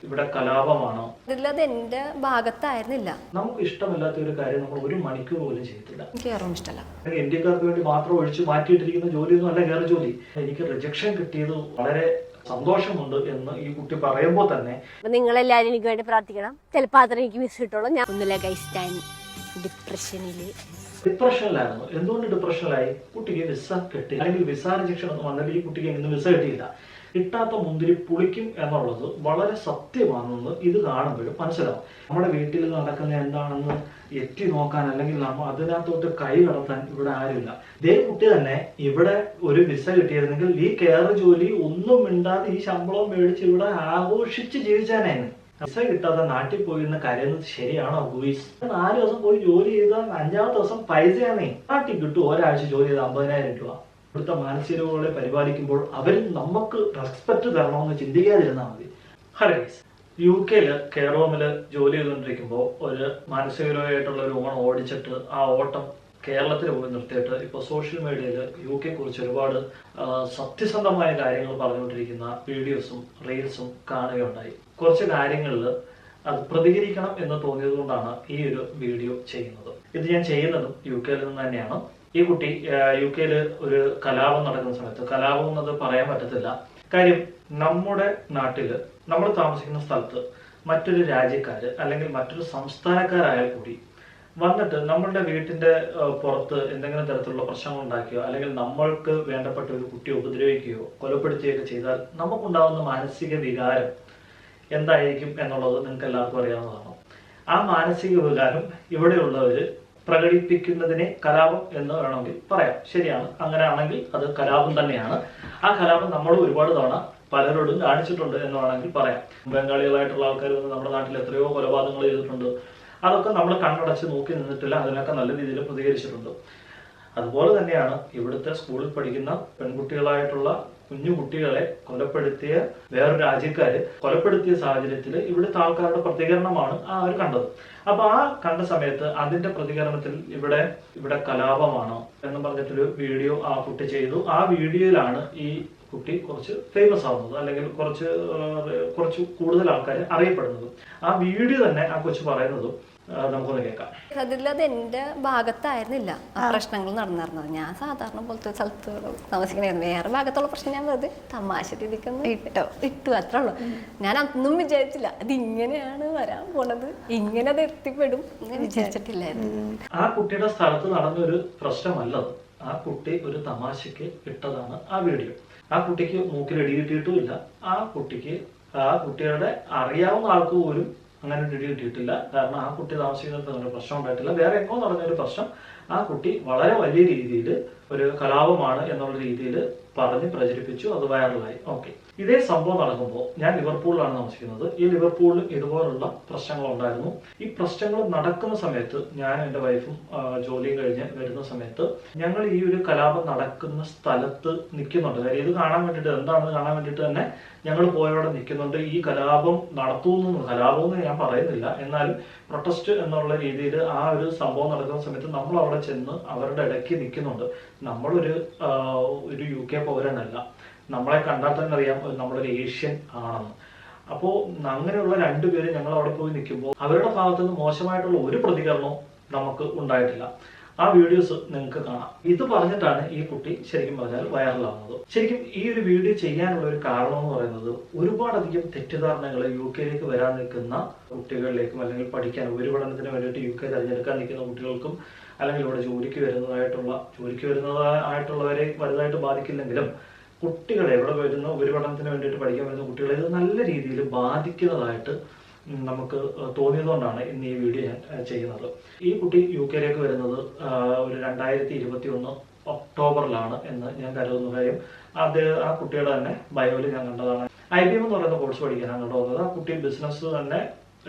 ഇവിടെ കലാപമാണോ? ഇതിലത് എന്റെ ഭാഗത്തായിരുന്നില്ല. നമുക്ക് ഇഷ്ടമല്ലാത്ത ഒരു കാര്യം നമ്മൾ ഒരു മണിക്കൂർ പോലും ചെയ്തില്ല. എനിക്ക് കയറും ഇഷ്ടമല്ല. ഇന്ത്യക്കാർക്ക് വേണ്ടി മാത്രം ഒഴിച്ചു മാറ്റിയിട്ടിരിക്കുന്ന ജോലിയൊന്നും അല്ല കയറി ജോലി. എനിക്ക് റിജക്ഷൻ കിട്ടിയത് വളരെ സന്തോഷമുണ്ട് എന്ന് ഈ കുട്ടി പറയുമ്പോൾ തന്നെ നിങ്ങളെല്ലാവരും എനിക്ക് വേണ്ടി പ്രാർത്ഥിക്കണം. ചിലപ്പോൾ അത്ര എനിക്ക് മിസ് കിട്ടുള്ളൂ. ഞാൻ ഒന്നുമില്ല ഗൈസ്, ഞാൻ ഡിപ്രഷനിലായിരുന്നു. എന്തുകൊണ്ട് ഡിപ്രഷനിലായി? കുട്ടിക്ക് വിസ കിട്ടി, അല്ലെങ്കിൽ വിസ റിജക്ഷൻ ഒന്നും വന്നിട്ട് ഈ കുട്ടിക്ക് എങ്ങനെ വിസ കിട്ടിയില്ല. കിട്ടാത്ത മുന്തിരി പുളിക്കും എന്നുള്ളത് വളരെ സത്യമാണെന്ന് ഇത് കാണുമ്പോഴും മനസ്സിലാവും. നമ്മുടെ വീട്ടിൽ നടക്കുന്ന എന്താണെന്ന് എത്തി നോക്കാൻ അല്ലെങ്കിൽ നമ്മൾ അതിനകത്തോട്ട് കൈ കടത്താൻ ഇവിടെ ആരുമില്ല. ഇതേ കുട്ടി തന്നെ ഇവിടെ ഒരു വിസ കിട്ടിയിരുന്നെങ്കിൽ ഈ കെയർ ജോലി ഒന്നും മിണ്ടാതെ ഈ ശമ്പളവും മേടിച്ച് ഇവിടെ ആഘോഷിച്ച് ജീവിച്ചാനായിരുന്നു. വിസ കിട്ടാതെ നാട്ടിൽ പോയി എന്ന് കരയുന്നത് ശരിയാണോ ഗൂയിസ്? 4 ദിവസം പോയി ജോലി ചെയ്താൽ 5ാമത്തെ ദിവസം പൈസയാണേ നാട്ടിൽ കിട്ടും. ഒരാഴ്ച ജോലി ചെയ്ത് 50,000 രൂപ. ഇവിടുത്തെ മാനസികരോഗങ്ങളെ പരിപാലിക്കുമ്പോൾ അവരിൽ നമുക്ക് റെസ്പെക്ട് തരണമെന്ന് ചിന്തിക്കാതിരുന്നാൽ മതി. ഹലോ ഗൈസ്, UK കെയർ ഹോമിൽ ജോലി ചെയ്തുകൊണ്ടിരിക്കുമ്പോൾ ഒരു മാനസികരോഗമായിട്ടുള്ള ഒരു ഓണം ഓടിച്ചിട്ട് ആ ഓട്ടം കേരളത്തിൽ പോയി നിർത്തിയിട്ട് ഇപ്പോൾ സോഷ്യൽ മീഡിയയിൽ UK കുറിച്ച് ഒരുപാട് സത്യസന്ധമായ കാര്യങ്ങൾ പറഞ്ഞുകൊണ്ടിരിക്കുന്ന വീഡിയോസും റീൽസും കാണുകയുണ്ടായി. കുറച്ച് കാര്യങ്ങളിൽ അത് പ്രതികരിക്കണം എന്ന് തോന്നിയത് കൊണ്ടാണ് ഈ ഒരു വീഡിയോ ചെയ്യുന്നത്. ഇത് ഞാൻ ചെയ്യുന്നതും UK നിന്ന് തന്നെയാണ്. ഈ കുട്ടി UK ഒരു കലാപം നടക്കുന്ന സമയത്ത്, കലാപം എന്നത് പറയാൻ പറ്റത്തില്ല, കാര്യം നമ്മുടെ നാട്ടില് നമ്മൾ താമസിക്കുന്ന സ്ഥലത്ത് മറ്റൊരു രാജ്യക്കാര് അല്ലെങ്കിൽ മറ്റൊരു സംസ്ഥാനക്കാരായാൽ കൂടി വന്നിട്ട് നമ്മളുടെ വീട്ടിന്റെ പുറത്ത് എന്തെങ്കിലും തരത്തിലുള്ള പ്രശ്നങ്ങൾ ഉണ്ടാക്കിയോ അല്ലെങ്കിൽ നമ്മൾക്ക് വേണ്ടപ്പെട്ട ഒരു കുട്ടിയെ ഉപദ്രവിക്കുകയോ കൊലപ്പെടുത്തുകയോ ചെയ്താൽ നമുക്കുണ്ടാവുന്ന മാനസിക വികാരം എന്തായിരിക്കും എന്നുള്ളത് നിങ്ങൾക്ക് എല്ലാവർക്കും അറിയാവുന്നതാണ്. ആ മാനസിക വികാരം ഇവിടെയുള്ളവര് പ്രകടിപ്പിക്കുന്നതിനെ കലാപം എന്ന് വേണമെങ്കിൽ പറയാം. ശരിയാണ്, അങ്ങനെയാണെങ്കിൽ അത് കലാപം തന്നെയാണ്. ആ കലാപം നമ്മൾ ഒരുപാട് തവണ പലരോടും കാണിച്ചിട്ടുണ്ട് എന്ന് വേണമെങ്കിൽ പറയാം. ബംഗാളികളായിട്ടുള്ള ആൾക്കാർ വന്ന് നമ്മുടെ നാട്ടിൽ എത്രയോ കൊലപാതകങ്ങൾ ചെയ്തിട്ടുണ്ട്. അതൊക്കെ നമ്മൾ കണ്ണടച്ച് നോക്കി നിന്നിട്ടില്ല, അതിനൊക്കെ നല്ല രീതിയിൽ പ്രതികരിച്ചിട്ടുണ്ട്. അതുപോലെ തന്നെയാണ് ഇവിടുത്തെ സ്കൂളിൽ പഠിക്കുന്ന പെൺകുട്ടികളായിട്ടുള്ള കുഞ്ഞു കുട്ടികളെ കൊലപ്പെടുത്തിയ വേറൊരു രാജ്യക്കാര് കൊലപ്പെടുത്തിയ സാഹചര്യത്തിൽ ഇവിടുത്തെ ആൾക്കാരുടെ പ്രതികരണമാണ് അവർ കണ്ടത്. അപ്പൊ ആ കണ്ട സമയത്ത് അതിന്റെ പ്രതികരണത്തിൽ ഇവിടെ കലാപമാണോ എന്ന് പറഞ്ഞിട്ടൊരു വീഡിയോ ആ കുട്ടി ചെയ്തു. ആ വീഡിയോയിലാണ് ഈ കുട്ടി കുറച്ച് ഫേമസ് ആവുന്നത്, അല്ലെങ്കിൽ കുറച്ച് കൂടുതൽ ആൾക്കാർ അറിയപ്പെടുന്നത്. ആ വീഡിയോ തന്നെ ആ കൊച്ചു പറയുന്നതും നമുക്കൊന്ന് കേൾക്കാം. അതിലത് എന്റെ ഭാഗത്തായിരുന്നില്ല ആ പ്രശ്നങ്ങൾ നടന്നിരുന്നത്. ഞാൻ സാധാരണ പോലത്തെ സ്ഥലത്ത് താമസിക്കണായിരുന്നു. വേറെ ഭാഗത്തുള്ള പ്രശ്നം ഞാൻ വെറുതെ തമാശ രീതിക്കൊന്ന് ഇട്ടു അത്രേ ഉള്ളൂ. ഞാൻ അന്നും വിചാരിച്ചില്ല അത് ഇങ്ങനെയാണ് വരാൻ പോണത്, ഇങ്ങനെ അത് എത്തിപ്പെടും എന്ന് വിചാരിച്ചിട്ടില്ലായിരുന്നു. ആ കുട്ടിയുടെ സ്ഥലത്ത് നടന്നൊരു പ്രശ്നമല്ലത്. ആ കുട്ടി ഒരു തമാശക്ക് ഇട്ടതാണ് ആ വീഡിയോ. ആ കുട്ടിക്ക് മൂക്കിൽ ഇടി കിട്ടിയിട്ടുമില്ല. ആ കുട്ടിയുടെ അറിയാവുന്ന ആൾക്ക് പോലും അങ്ങനെ ഒരു ഇടി കിട്ടിയിട്ടില്ല. കാരണം ആ കുട്ടി താമസിക്കുന്നത് അങ്ങനെ പ്രശ്നം ഉണ്ടായിട്ടില്ല. വേറെ എങ്ങോ നടന്നൊരു പ്രശ്നം ആ കുട്ടി വളരെ വലിയ രീതിയിൽ ഒരു കലാപമാണ് എന്നുള്ള രീതിയിൽ പറഞ്ഞ് പ്രചരിപ്പിച്ചു. അത് വൈറലായി. ഓക്കെ, ഇതേ സംഭവം നടക്കുമ്പോൾ ഞാൻ ലിവർപൂളിലാണ് താമസിക്കുന്നത്. ഈ ലിവർപൂളിൽ ഇതുപോലുള്ള പ്രശ്നങ്ങൾ ഉണ്ടായിരുന്നു. ഈ പ്രശ്നങ്ങൾ നടക്കുന്ന സമയത്ത് ഞാൻ എൻ്റെ വൈഫും ജോലിയും കഴിഞ്ഞ് വരുന്ന സമയത്ത് ഞങ്ങൾ ഈ ഒരു കലാപം നടക്കുന്ന സ്ഥലത്ത് നിൽക്കുന്നുണ്ട്. കാര്യം ഇത് കാണാൻ വേണ്ടിയിട്ട്, എന്താണെന്ന് കാണാൻ വേണ്ടിയിട്ട് തന്നെ ഞങ്ങൾ പോയവിടെ നിൽക്കുന്നുണ്ട്. ഈ കലാപം കലാപമെന്ന് ഞാൻ പറയുന്നില്ല, എന്നാലും പ്രൊട്ടസ്റ്റ് എന്നുള്ള രീതിയിൽ ആ ഒരു സംഭവം നടക്കുന്ന സമയത്ത് നമ്മൾ അവിടെ ചെന്ന് അവരുടെ ഇടയ്ക്ക് നിൽക്കുന്നുണ്ട്. നമ്മളൊരു UK പൗരനല്ല. നമ്മളെ കണ്ടാൽ തന്നെ അറിയാം നമ്മളൊരു ഏഷ്യൻ ആണെന്ന്. അപ്പോൾ അങ്ങനെയുള്ള 2 പേര് ഞങ്ങൾ അവിടെ പോയി നിൽക്കുമ്പോൾ അവരുടെ ഭാഗത്തു നിന്ന് മോശമായിട്ടുള്ള ഒരു പ്രതികരണവും നമുക്ക് ഉണ്ടായിട്ടില്ല. ആ വീഡിയോസ് നിങ്ങൾക്ക് കാണാം. ഇത് പറഞ്ഞിട്ടാണ് ഈ കുട്ടി ശരിക്കും പറഞ്ഞാൽ വൈറലാവുന്നത്. ശരിക്കും ഈ ഒരു വീഡിയോ ചെയ്യാനുള്ള ഒരു കാരണം എന്ന് പറയുന്നത് ഒരുപാടധികം തെറ്റിദ്ധാരണകൾ UK വരാൻ നിൽക്കുന്ന കുട്ടികളിലേക്കും അല്ലെങ്കിൽ പഠിക്കാൻ ഉപരിപഠനത്തിന് വേണ്ടിയിട്ട് UK തിരഞ്ഞെടുക്കാൻ നിൽക്കുന്ന കുട്ടികൾക്കും അല്ലെങ്കിൽ ഇവിടെ ജോലിക്ക് വരുന്നതായിട്ടുള്ളവരെ വലുതായിട്ട് ബാധിക്കില്ലെങ്കിലും കുട്ടികളെ ഇവിടെ വരുന്ന ഉപരിപഠനത്തിന് വേണ്ടിയിട്ട് പഠിക്കാൻ വരുന്ന കുട്ടികളെ ഇത് നല്ല രീതിയിൽ ബാധിക്കുന്നതായിട്ട് നമുക്ക് തോന്നിയതുകൊണ്ടാണ് ഇന്ന് ഈ വീഡിയോ ഞാൻ ചെയ്യുന്നത്. ഈ കുട്ടി UK വരുന്നത് ഒരു 2021 ഒക്ടോബറിലാണ് എന്ന് ഞാൻ കരുതുന്ന കാര്യം ആ കുട്ടിയുടെ തന്നെ ബയോയിൽ ഞാൻ കണ്ടതാണ്. IBM എന്ന് പറയുന്ന കോഴ്സ് പഠിക്കാനാണ് കണ്ടുവന്നത്. ആ കുട്ടി ബിസിനസ് തന്നെ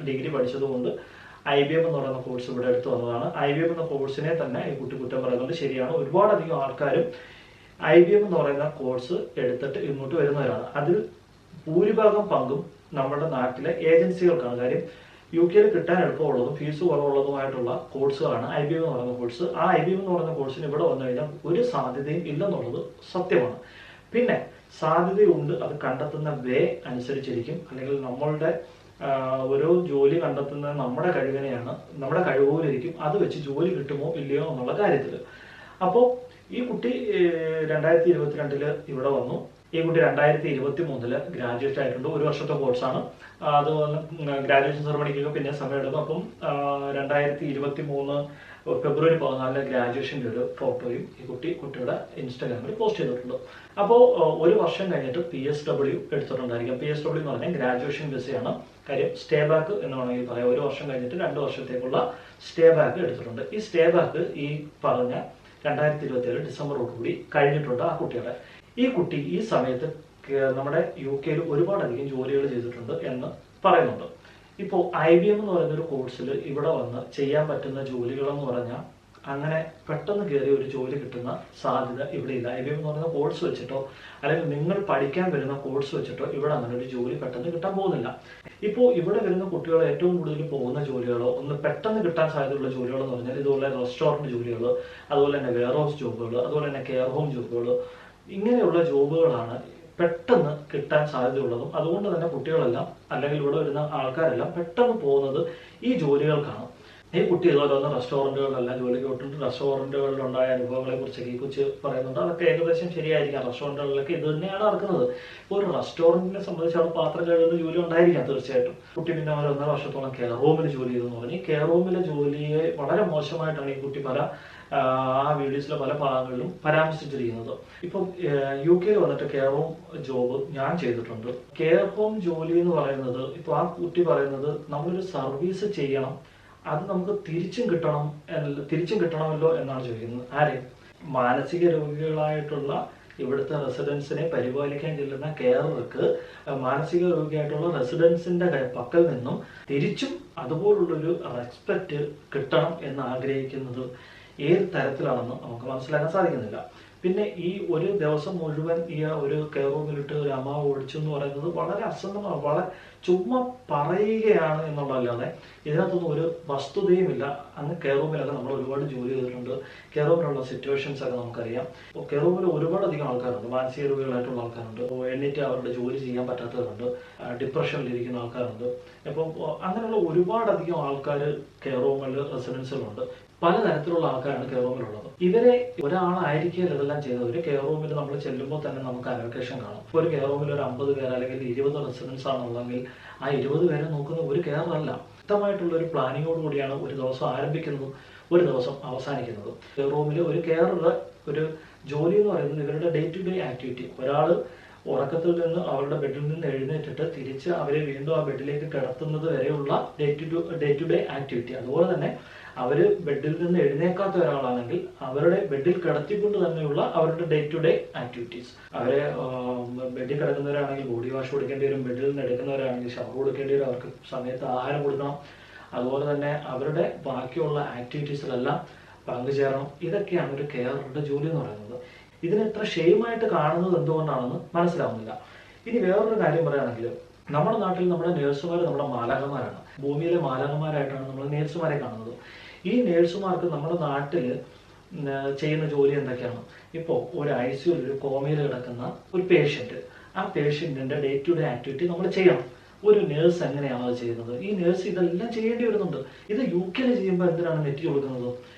ഡിഗ്രി പഠിച്ചതുകൊണ്ട് IBM എന്ന് പറയുന്ന കോഴ്സ് ഇവിടെ എടുത്തു വന്നതാണ്. IBM എന്ന കോഴ്സിനെ തന്നെ ഈ കുട്ടി കുറ്റം പറയുന്നത് ശരിയാണ്. ഒരുപാടധികം ആൾക്കാരും IBM എന്ന് പറയുന്ന കോഴ്സ് എടുത്തിട്ട് ഇങ്ങോട്ട് വരുന്നവരാണ്. അതിൽ ഭൂരിഭാഗം പങ്കും നമ്മുടെ നാട്ടിലെ ഏജൻസികൾക്കാണ്. കാര്യം UK കിട്ടാൻ എളുപ്പമുള്ളതും ഫീസ് കുറവുള്ളതുമായിട്ടുള്ള കോഴ്സുകളാണ് IBM എന്ന് പറയുന്ന കോഴ്സ്. ആ IBM എന്ന് പറയുന്ന കോഴ്സിന് ഇവിടെ വന്നു കഴിഞ്ഞാൽ ഒരു സാധ്യതയും ഇല്ലെന്നുള്ളത് സത്യമാണ്. പിന്നെ സാധ്യതയുണ്ട്, അത് കണ്ടെത്തുന്ന വേ അനുസരിച്ചിരിക്കും, അല്ലെങ്കിൽ നമ്മളുടെ ഓരോ ജോലി കണ്ടെത്തുന്നത് നമ്മുടെ കഴിവിനെയാണ്, നമ്മുടെ കഴിവുപോലിരിക്കും, അത് വെച്ച് ജോലി കിട്ടുമോ ഇല്ലയോ എന്നുള്ള കാര്യത്തിൽ. അപ്പോൾ ഈ കുട്ടി 2022 ഇവിടെ വന്നു. ഈ കുട്ടി 2023 ഗ്രാജുവേറ്റ് ആയിട്ടുണ്ട്. 1 വർഷത്തെ കോഴ്സാണ്. അതുപോലെ ഗ്രാജുവേഷൻ സെറമണിക്കൊക്കെ പിന്നെ സമയമെടുക്കും. അപ്പം 2023 ഫെബ്രുവരി 14 ഗ്രാജുവേഷൻ്റെ ഒരു ഫോട്ടോയും ഈ കുട്ടിയുടെ ഇൻസ്റ്റാഗ്രാമിൽ പോസ്റ്റ് ചെയ്തിട്ടുണ്ട്. അപ്പോൾ 1 വർഷം കഴിഞ്ഞിട്ട് PSW എടുത്തിട്ടുണ്ടായിരിക്കും. PSW എന്ന് പറഞ്ഞാൽ ഗ്രാജുവേഷൻ വിസയാണ്. കാര്യം സ്റ്റേ ബാക്ക് എന്ന് വേണമെങ്കിൽ പറയാം. 1 വർഷം കഴിഞ്ഞിട്ട് 2 വർഷത്തേക്കുള്ള സ്റ്റേ ബാക്ക് എടുത്തിട്ടുണ്ട്. ഈ സ്റ്റേ ബാക്ക് ഈ പറഞ്ഞ 2027 ഡിസംബറോടുകൂടി കഴിഞ്ഞിട്ടുണ്ട് ആ കുട്ടിയുടെ. ഈ കുട്ടി ഈ സമയത്ത് നമ്മുടെ UK ഒരുപാടധികം ജോലികൾ ചെയ്തിട്ടുണ്ട് എന്ന് പറയുന്നുണ്ട്. ഇപ്പോൾ IBM എന്ന് പറയുന്ന ഒരു കോഴ്സിൽ ഇവിടെ വന്ന് ചെയ്യാൻ പറ്റുന്ന ജോലികളെന്ന് പറഞ്ഞാൽ അങ്ങനെ പെട്ടെന്ന് കയറി ഒരു ജോലി കിട്ടുന്ന സാധ്യത ഇവിടെ ഇല്ല. IBM എന്ന് പറയുന്ന കോഴ്സ് വെച്ചിട്ടോ അല്ലെങ്കിൽ നിങ്ങൾ പഠിക്കാൻ വരുന്ന കോഴ്സ് വെച്ചിട്ടോ ഇവിടെ അങ്ങനെ ഒരു ജോലി പെട്ടെന്ന് കിട്ടാൻ പോകുന്നില്ല. ഇപ്പോൾ ഇവിടെ വരുന്ന കുട്ടികൾ ഏറ്റവും കൂടുതൽ പോകുന്ന ജോലികളോ ഒന്ന് പെട്ടെന്ന് കിട്ടാൻ സാധ്യതയുള്ള ജോലികൾ എന്ന് പറഞ്ഞാൽ ഇതുപോലെ റെസ്റ്റോറൻറ്റ് ജോലികൾ, അതുപോലെ തന്നെ വെയർ ഹൗസ് ജോബുകൾ, അതുപോലെ തന്നെ കെയർ ഹോം ജോബുകൾ, ഇങ്ങനെയുള്ള ജോബുകളാണ് പെട്ടെന്ന് കിട്ടാൻ സാധ്യതയുള്ളതും. അതുകൊണ്ട് തന്നെ കുട്ടികളെല്ലാം അല്ലെങ്കിൽ ഇവിടെ വരുന്ന ആൾക്കാരെല്ലാം പെട്ടെന്ന് പോകുന്നത് ഈ ജോലികൾക്കാണ്. ഈ കുട്ടി ഇതുപോലെ വന്ന് റെസ്റ്റോറൻറ്റുകളിലെല്ലാം ജോലിക്ക് പോയിട്ടുണ്ട്. റെസ്റ്റോറൻറ്റുകളിലുണ്ടായ അനുഭവങ്ങളെ കുറിച്ചൊക്കെ ഈ കൊച്ച് പറയുന്നുണ്ട്. അതൊക്കെ ഏകദേശം ശരിയായിരിക്കാം. റെസ്റ്റോറൻറ്റുകളിലൊക്കെ ഇത് തന്നെയാണ് നടക്കുന്നത്. ഇപ്പോൾ ഒരു റെസ്റ്റോറൻറ്റിനെ സംബന്ധിച്ച് അവിടെ പാത്രം കഴുകുന്ന ജോലി ഉണ്ടായിരിക്കാം തീർച്ചയായിട്ടും. കുട്ടി പിന്നെ അവർ 1.5 വർഷത്തോളം കെയർ റൂമിൽ ജോലി ചെയ്തെന്ന് പറഞ്ഞ് ഈ കെയർ റൂമിലെ ജോലിയെ വളരെ മോശമായിട്ടാണ് ഈ കുട്ടി ആ വീഡിയോസിലെ പല ഭാഗങ്ങളിലും പരാമർശിച്ചിരിക്കുന്നത്. ഇപ്പം UK വന്നിട്ട് കെയർ ഹോം ജോബ് ഞാൻ ചെയ്തിട്ടുണ്ട്. കെയർ ഹോം ജോലി എന്ന് പറയുന്നത് ഇപ്പോൾ ആ കുട്ടി പറയുന്നത് നമ്മളൊരു സർവീസ് ചെയ്യണം, അത് നമുക്ക് തിരിച്ചും കിട്ടണമല്ലോ എന്നാണ് ചോദിക്കുന്നത്. ആരെ? മാനസിക രോഗികളായിട്ടുള്ള ഇവിടുത്തെ റെസിഡൻസിനെ പരിപാലിക്കാൻ ചെല്ലുന്ന കെയർക്ക് മാനസിക രോഗിയായിട്ടുള്ള റെസിഡൻസിന്റെ പക്കൽ നിന്നും തിരിച്ചും അതുപോലുള്ളൊരു റെസ്പെക്റ്റ് കിട്ടണം എന്ന് ആഗ്രഹിക്കുന്നത് ഏത് തരത്തിലാണെന്ന് നമുക്ക് മനസ്സിലാക്കാൻ സാധിക്കുന്നില്ല. പിന്നെ ഈ ഒരു ദിവസം മുഴുവൻ ഈ ഒരു കെയർ റൂമിലിട്ട് ഒരു അമ്മ ഓടിച്ചു എന്ന് പറയുന്നത് വളരെ അസംബന്ധമാണ്, വളരെ ചുമ്മാ പറയുകയാണ് എന്നുള്ളതല്ലാതെ ഇതിനകത്തൊന്നും ഒരു വസ്തുതയുമില്ല. അങ്ങ് കെയർ റൂമിലൊക്കെ നമ്മൾ ഒരുപാട് ജോലി ചെയ്തിട്ടുണ്ട്. കെയർ റൂമിലുള്ള സിറ്റുവേഷൻസ് ഒക്കെ നമുക്കറിയാം. കെയർ റൂമിൽ ഒരുപാടധികം ആൾക്കാരുണ്ട്, മാനസിക രോഗികളായിട്ടുള്ള ആൾക്കാരുണ്ട്, എന്നിട്ട് അവരുടെ ജോലി ചെയ്യാൻ പറ്റാത്തവരുണ്ട്, ഡിപ്രഷനിലിരിക്കുന്ന ആൾക്കാരുണ്ട്. അപ്പം അങ്ങനെയുള്ള ഒരുപാടധികം ആൾക്കാർ കെയർ റൂമിൽ റെസിഡൻസിലുണ്ട്. പലതരത്തിലുള്ള ആൾക്കാരാണ് കെയർ റൂമിലുള്ളത്. ഇവരെ ഒരാളായിരിക്കും ഇതെല്ലാം ചെയ്തത്. ഒരു കെയർ റൂമിൽ നമ്മൾ ചെല്ലുമ്പോൾ തന്നെ നമുക്ക് അലോക്കേഷൻ കാണും. ഇപ്പോൾ ഒരു കെയർ റൂമിൽ ഒരു 50 പേര് അല്ലെങ്കിൽ 20 റെസിഡൻസ് ആണെന്നുള്ളെങ്കിൽ ആ 20 പേരെ നോക്കുന്ന ഒരു കെയറല്ല. വ്യക്തമായിട്ടുള്ള ഒരു പ്ലാനിങ്ങോട് കൂടിയാണ് ഒരു ദിവസം ആരംഭിക്കുന്നതും ഒരു ദിവസം അവസാനിക്കുന്നത്. കെയർ റൂമിൽ ഒരു കെയറുടെ ഒരു ജോലി എന്ന് പറയുന്നത് ഇവരുടെ ഡേ ടു ഡേ ആക്ടിവിറ്റി. ഒരാൾ ഉറക്കത്തിൽ നിന്ന് അവരുടെ ബെഡിൽ നിന്ന് എഴുന്നേറ്റിട്ട് തിരിച്ച് അവരെ വീണ്ടും ആ ബെഡിലേക്ക് കിടത്തുന്നത് വരെയുള്ള ഡേ ടു ഡേ ആക്ടിവിറ്റി. അതുപോലെ തന്നെ അവർ ബെഡിൽ നിന്ന് എഴുന്നേക്കാത്ത ഒരാളാണെങ്കിൽ അവരുടെ ബെഡിൽ കിടത്തിക്കൊണ്ട് തന്നെയുള്ള അവരുടെ ഡേ ടു ഡേ ആക്ടിവിറ്റീസ്. അവരെ ബെഡിൽ കിടക്കുന്നവരാണെങ്കിൽ ബോഡി വാഷ് കൊടുക്കേണ്ടി വരും, ബെഡിൽ നിന്ന് എടുക്കുന്നവരാണെങ്കിൽ ഷവർ കൊടുക്കേണ്ടി വരും, അവർക്ക് സമയത്ത് ആഹാരം കൊടുക്കണം, അതുപോലെ തന്നെ അവരുടെ ബാക്കിയുള്ള ആക്ടിവിറ്റീസിലെല്ലാം പങ്കുചേരണം. ഇതൊക്കെയാണ് ഒരു കെയറുടെ ജോലി എന്ന് പറയുന്നത്. ഇതിനെ എത്ര ഷെയിമായിട്ട് കാണുന്നത് എന്തുകൊണ്ടാണെന്ന് മനസ്സിലാവുന്നില്ല. ഇനി വേറൊരു കാര്യം പറയുകയാണെങ്കിൽ നമ്മുടെ നാട്ടിൽ നമ്മുടെ നേഴ്സുമാർ നമ്മുടെ മാലാഖമാരാണ്. ഭൂമിയിലെ മാലാഖമാരായിട്ടാണ് നമ്മൾ നേഴ്സുമാരെ കാണുന്നത്. ഈ നേഴ്സുമാർക്ക് നമ്മുടെ നാട്ടിൽ ചെയ്യുന്ന ജോലി എന്തൊക്കെയാണ്? ഇപ്പോൾ ഒരു ICU ഒരു കോമയിൽ കിടക്കുന്ന ഒരു പേഷ്യൻറ്റ്, ആ പേഷ്യൻറ്റിൻ്റെ ഡേ ടു ഡേ ആക്ടിവിറ്റി നമ്മൾ ചെയ്യണം. ഒരു നേഴ്സ് എങ്ങനെയാണ് അത് ചെയ്യുന്നത്? ഈ നേഴ്സ് ഇതെല്ലാം ചെയ്യേണ്ടി വരുന്നുണ്ട്. ഇത് UK ചെയ്യുമ്പോൾ എന്തിനാണ് നെറ്റി കൊടുക്കുന്നത്?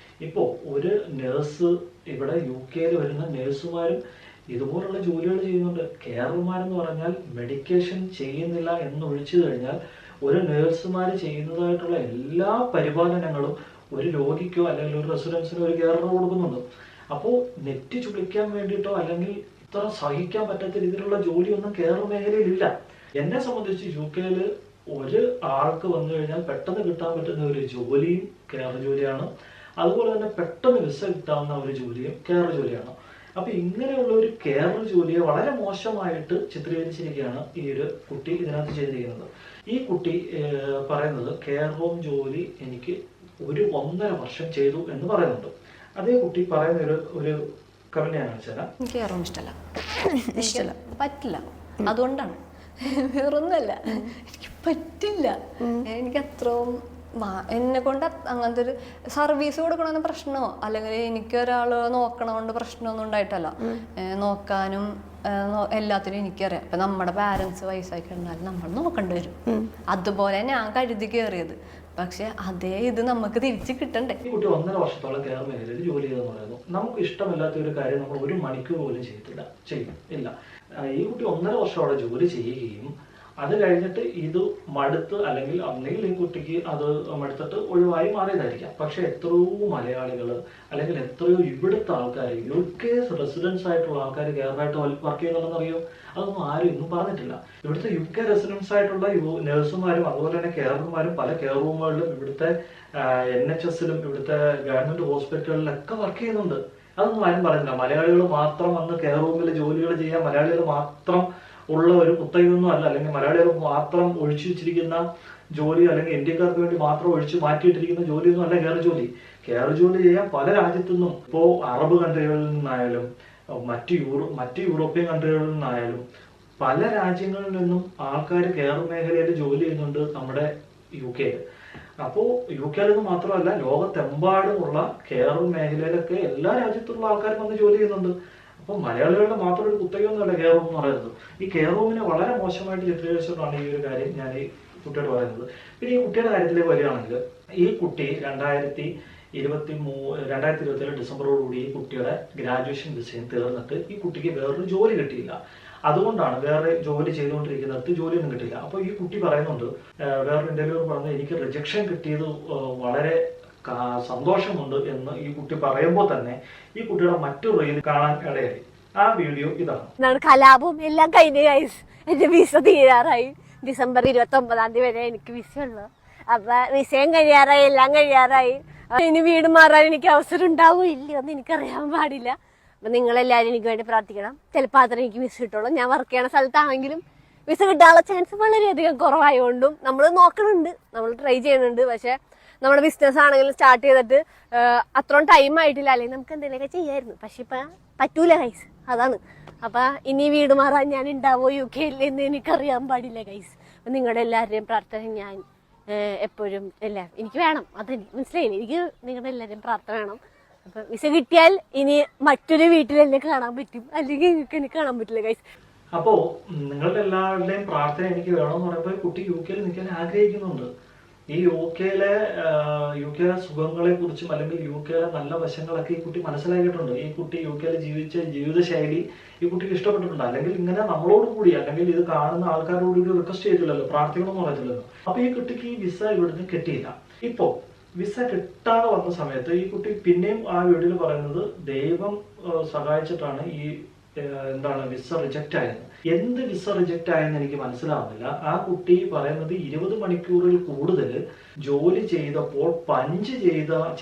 ഇപ്പോൾ ഒരു നേഴ്സ് ഇവിടെ UK വരുന്ന നേഴ്സുമാരും ഇതുപോലുള്ള ജോലികൾ ചെയ്യുന്നുണ്ട്. കെയർമാരെന്ന് പറഞ്ഞാൽ മെഡിക്കേഷൻ ചെയ്യുന്നില്ല എന്നൊഴിച്ചു കഴിഞ്ഞാൽ ഒരു നേഴ്സുമാർ ചെയ്യുന്നതായിട്ടുള്ള എല്ലാ പരിപാലനങ്ങളും ഒരു രോഗിക്കോ അല്ലെങ്കിൽ ഒരു റെസിഡൻസിനോ ഒരു കെയറിനോ കൊടുക്കുന്നുണ്ട്. അപ്പോൾ നെറ്റ് ചുളിക്കാൻ വേണ്ടിയിട്ടോ അല്ലെങ്കിൽ ഇത്ര സഹിക്കാൻ പറ്റാത്ത രീതിയിലുള്ള ജോലിയൊന്നും കെയർ മേഖലയിലില്ല. എന്നെ സംബന്ധിച്ച് UK ഒരു ആൾക്ക് വന്നു കഴിഞ്ഞാൽ പെട്ടെന്ന് കിട്ടാൻ പറ്റുന്ന ഒരു ജോലിയും കെയർ ജോലിയാണ്. അതുപോലെ തന്നെ പെട്ടെന്ന് വിസ കിട്ടാവുന്ന ഒരു ജോലിയും കെയർ ജോലിയാണ്. അപ്പൊ ഇങ്ങനെയുള്ള ഒരു കെയർ ജോലിയെ വളരെ മോശമായിട്ട് ചിത്രീകരിച്ചിരിക്കുകയാണ് ഈ ഒരു കുട്ടി ഇതിനകത്ത് ചെയ്തിരിക്കുന്നത്. ഈ കുട്ടി പറയുന്നത് കെയർ ഹോം ജോലി എനിക്ക് 1.5 വർഷം ചെയ്തു എന്ന് പറയുന്നുണ്ട്. അതേ കുട്ടി പറയുന്ന ഒരു കമന്റ് ഞാൻ വെച്ചാൽ എനിക്ക് കെയർ ഹോം ഇഷ്ടമല്ല, പറ്റില്ല. അതുകൊണ്ടാണ്, വേറൊന്നുമല്ല, എനിക്ക് പറ്റില്ല. എനിക്ക് അത്രയും എന്നെ കൊണ്ട് അങ്ങനത്തെ ഒരു സർവീസ് കൊടുക്കണമെന്ന് പ്രശ്നമോ അല്ലെങ്കിൽ എനിക്കൊരാൾ നോക്കണോണ്ട് പ്രശ്നമൊന്നും ഉണ്ടായിട്ടല്ല. നോക്കാനും എല്ലാത്തിനും എനിക്കറിയാം. ഇപ്പൊ നമ്മുടെ പാരന്റ്സ് വയസ്സാക്കി ഉണ്ടാലും നമ്മൾ നോക്കേണ്ടി വരും. അതുപോലെ ഞാൻ കരുതി കയറിയത്. പക്ഷെ അതേ ഇത് നമുക്ക് തിരിച്ച് കിട്ടണ്ടേ. ഈ കുട്ടി 1.5 വർഷത്തോളം കെയർ മേഖലയിൽ ജോലി ചെയ്തെന്ന് പറയുന്നു. നമുക്ക് ഇഷ്ടമില്ലാത്ത ഒരു കാര്യം നമ്മൾ 1 മണിക്കൂർ പോലും ചെയ്യില്ല. ഈ കുട്ടി 1.5 വർഷം അവിടെ ജോലി ചെയ്യുകയും അത് കഴിഞ്ഞിട്ട് ഇത് മടുത്ത് അല്ലെങ്കിൽ ഒന്നെങ്കിൽ ഈ കുട്ടിക്ക് അത് മടുത്തിട്ട് ഒഴിവായി മാറിയതായിരിക്കാം. പക്ഷെ എത്രയോ മലയാളികൾ അല്ലെങ്കിൽ എത്രയോ ഇവിടുത്തെ ആൾക്കാർ, UK റെസിഡൻസ് ആയിട്ടുള്ള ആൾക്കാർ കെയറായിട്ട് വർക്ക് ചെയ്യുന്നുണ്ടെന്നറിയോ? അതൊന്നും ആരും ഇന്നും പറഞ്ഞിട്ടില്ല. ഇവിടുത്തെ UK റെസിഡൻസ് ആയിട്ടുള്ള നഴ്സുമാരും അതുപോലെ തന്നെ കെയർമാരും പല കെയർ റൂമുകളിലും ഇവിടുത്തെ NHSലും ഇവിടുത്തെ ഗവൺമെന്റ് ഹോസ്പിറ്റലുകളിലൊക്കെ വർക്ക് ചെയ്യുന്നുണ്ട്. അതൊന്നും ആരും പറഞ്ഞില്ല. മലയാളികൾ മാത്രം വന്ന് കെയർ റൂമിൽ ജോലികൾ ചെയ്യാൻ മലയാളികൾ മാത്രം ഉള്ള ഒരു കുത്തകയൊന്നും അല്ല, അല്ലെങ്കിൽ മലയാളികൾ മാത്രം ഒഴിച്ചു വെച്ചിരിക്കുന്ന ജോലി, അല്ലെങ്കിൽ ഇന്ത്യക്കാർക്ക് വേണ്ടി മാത്രം ഒഴിച്ചു മാറ്റിയിട്ടിരിക്കുന്ന ജോലിയൊന്നും അല്ല കെയർ ജോലി. കെയർ ജോലി ചെയ്യാൻ പല രാജ്യത്തു നിന്നും, ഇപ്പോൾ അറബ് കൺട്രികളിൽ നിന്നായാലും മറ്റ് യൂറോപ്യൻ കൺട്രികളിൽ നിന്നായാലും പല രാജ്യങ്ങളിൽ നിന്നും ആൾക്കാർ കെയർ മേഖലയിൽ ജോലി ചെയ്യുന്നുണ്ട് നമ്മുടെ UK. അപ്പോൾ UK നിന്ന് മാത്രമല്ല, ലോകത്തെമ്പാടുമുള്ള കെയർ മേഖലയിലൊക്കെ എല്ലാ രാജ്യത്തുള്ള ആൾക്കാരും വന്ന് ജോലി ചെയ്യുന്നുണ്ട്. അപ്പോൾ മലയാളികളുടെ മാത്രം ഒരു കുത്തകയൊന്നുമല്ല കെയർ റൂം എന്ന് പറയുന്നത്. ഈ കെയർ റൂമിനെ വളരെ മോശമായിട്ട് ചിത്രീകരിച്ചിട്ടാണ് ഈ ഒരു കാര്യം ഞാൻ ഈ കുട്ടിയോട് പറയുന്നത്. പിന്നെ ഈ കുട്ടിയുടെ കാര്യത്തിലേക്ക് വരികയാണെങ്കിൽ, ഈ കുട്ടി 2027 ഡിസംബറോടുകൂടി ഈ കുട്ടിയുടെ ഗ്രാജുവേഷൻ വിസയും തീർന്നിട്ട് ഈ കുട്ടിക്ക് വേറൊരു ജോലി കിട്ടിയില്ല. അതുകൊണ്ടാണ് വേറെ ജോലി ചെയ്തുകൊണ്ടിരിക്കുന്നിടത്ത് ജോലിയൊന്നും കിട്ടിയില്ല. അപ്പോൾ ഈ കുട്ടി പറയുന്നുണ്ട്, വേറൊരു ഇന്റർവ്യൂർ പറഞ്ഞു, എനിക്ക് റിജക്ഷൻ കിട്ടിയത് വളരെ സന്തോഷമുണ്ട് എന്ന് ഈ കുട്ടി പറയുമ്പോൾ തന്നെ ഈ കുട്ടിയുടെ മറ്റൊരു റീൽ കാണാൻ ഇടയായി. ആ വീഡിയോ ഇതാണ്. കലാപവും എല്ലാം കഴിഞ്ഞ ഗൈസ്. എന്റെ വിസ തീരാറായി. ഡിസംബർ 29 വരെ എനിക്ക് വിസ ഉള്ളു. അപ്പൊ വിസയും കഴിയാറായി, എല്ലാം കഴിയാറായി. ഇനി വീട് മാറാൻ എനിക്ക് അവസരം ഉണ്ടാവോ ഇല്ലയോ എന്ന് എനിക്കറിയാൻ പാടില്ല. അപ്പൊ നിങ്ങളെല്ലാവരും എനിക്ക് വേണ്ടി പ്രാർത്ഥിക്കണം. ചിലപ്പോൾ അത്ര എനിക്ക് വിസ കിട്ടുള്ളൂ. ഞാൻ വർക്ക് ചെയ്യണ സ്ഥലത്താണെങ്കിലും വിസ കിട്ടാനുള്ള ചാൻസ് വളരെയധികം കുറവായതുകൊണ്ടും നമ്മൾ നോക്കണുണ്ട്, നമ്മൾ ട്രൈ ചെയ്യുന്നുണ്ട്. പക്ഷെ നമ്മുടെ ബിസിനസ് ആണെങ്കിലും സ്റ്റാർട്ട് ചെയ്തിട്ട് അത്രയും ടൈം ആയിട്ടില്ല, അല്ലെങ്കിൽ നമുക്ക് എന്തെങ്കിലുമൊക്കെ ചെയ്യായിരുന്നു. പക്ഷെ ഇപ്പൊ പറ്റൂല ഗൈസ്, അതാണ്. അപ്പൊ ഇനി വീട് മാറാൻ ഞാൻ ഉണ്ടാവോ UK എന്ന് എനിക്കറിയാൻ പാടില്ല ഗൈസ്. അപ്പൊ നിങ്ങളുടെ എല്ലാവരുടെയും പ്രാർത്ഥന ഞാൻ എപ്പോഴും എനിക്ക് വേണം. അതെനിക്ക് മനസ്സിലായില്ല, എനിക്ക് നിങ്ങളുടെ എല്ലാവരുടെയും പ്രാർത്ഥന വേണം. അപ്പൊ വിസ കിട്ടിയാൽ ഇനി മറ്റൊരു വീട്ടിൽ എന്നെ കാണാൻ പറ്റും, അല്ലെങ്കിൽ എനിക്ക് കാണാൻ പറ്റില്ല ഗൈസ്. അപ്പോ നിങ്ങളുടെ എല്ലാവരുടെയും പ്രാർത്ഥന എനിക്ക് വേണമെന്ന് പറയുമ്പോൾ കുട്ടി UK നിൽക്കാൻ ആഗ്രഹിക്കുന്നുണ്ട്. ഈ യുകെയിലെ സുഖങ്ങളെ കുറിച്ചും അല്ലെങ്കിൽ UK നല്ല വശങ്ങളൊക്കെ ഈ കുട്ടി മനസ്സിലാക്കിയിട്ടുണ്ട്. ഈ കുട്ടി UK ജീവിച്ച ജീവിതശൈലി ഈ കുട്ടിക്ക് ഇഷ്ടപ്പെട്ടിട്ടുണ്ട്. അല്ലെങ്കിൽ ഇങ്ങനെ നമ്മളോട് കൂടി അല്ലെങ്കിൽ ഇത് കാണുന്ന ആൾക്കാരോട് കൂടി റിക്വസ്റ്റ് ചെയ്തില്ലല്ലോ, പ്രാർത്ഥിക്കണമെന്ന് പറയത്തില്ലല്ലോ. അപ്പൊ ഈ കുട്ടിക്ക് ഈ വിസ ഇവിടുന്ന് കിട്ടിയില്ല. ഇപ്പോ വിസ കിട്ടാതെ വന്ന സമയത്ത് ഈ കുട്ടി പിന്നെയും ആ വീഡിയോയിൽ പറയുന്നത് ദൈവം സഹായിച്ചിട്ടാണ് ഈ വിസ റിജക്റ്റ് ആയത്. എന്ത് വിസ റിജക്റ്റ് ആയെന്ന് എനിക്ക് മനസ്സിലാവുന്നില്ല. ആ കുട്ടി പറയുന്നത് 20 മണിക്കൂറിൽ കൂടുതൽ ജോലി ചെയ്തപ്പോൾ പഞ്ച്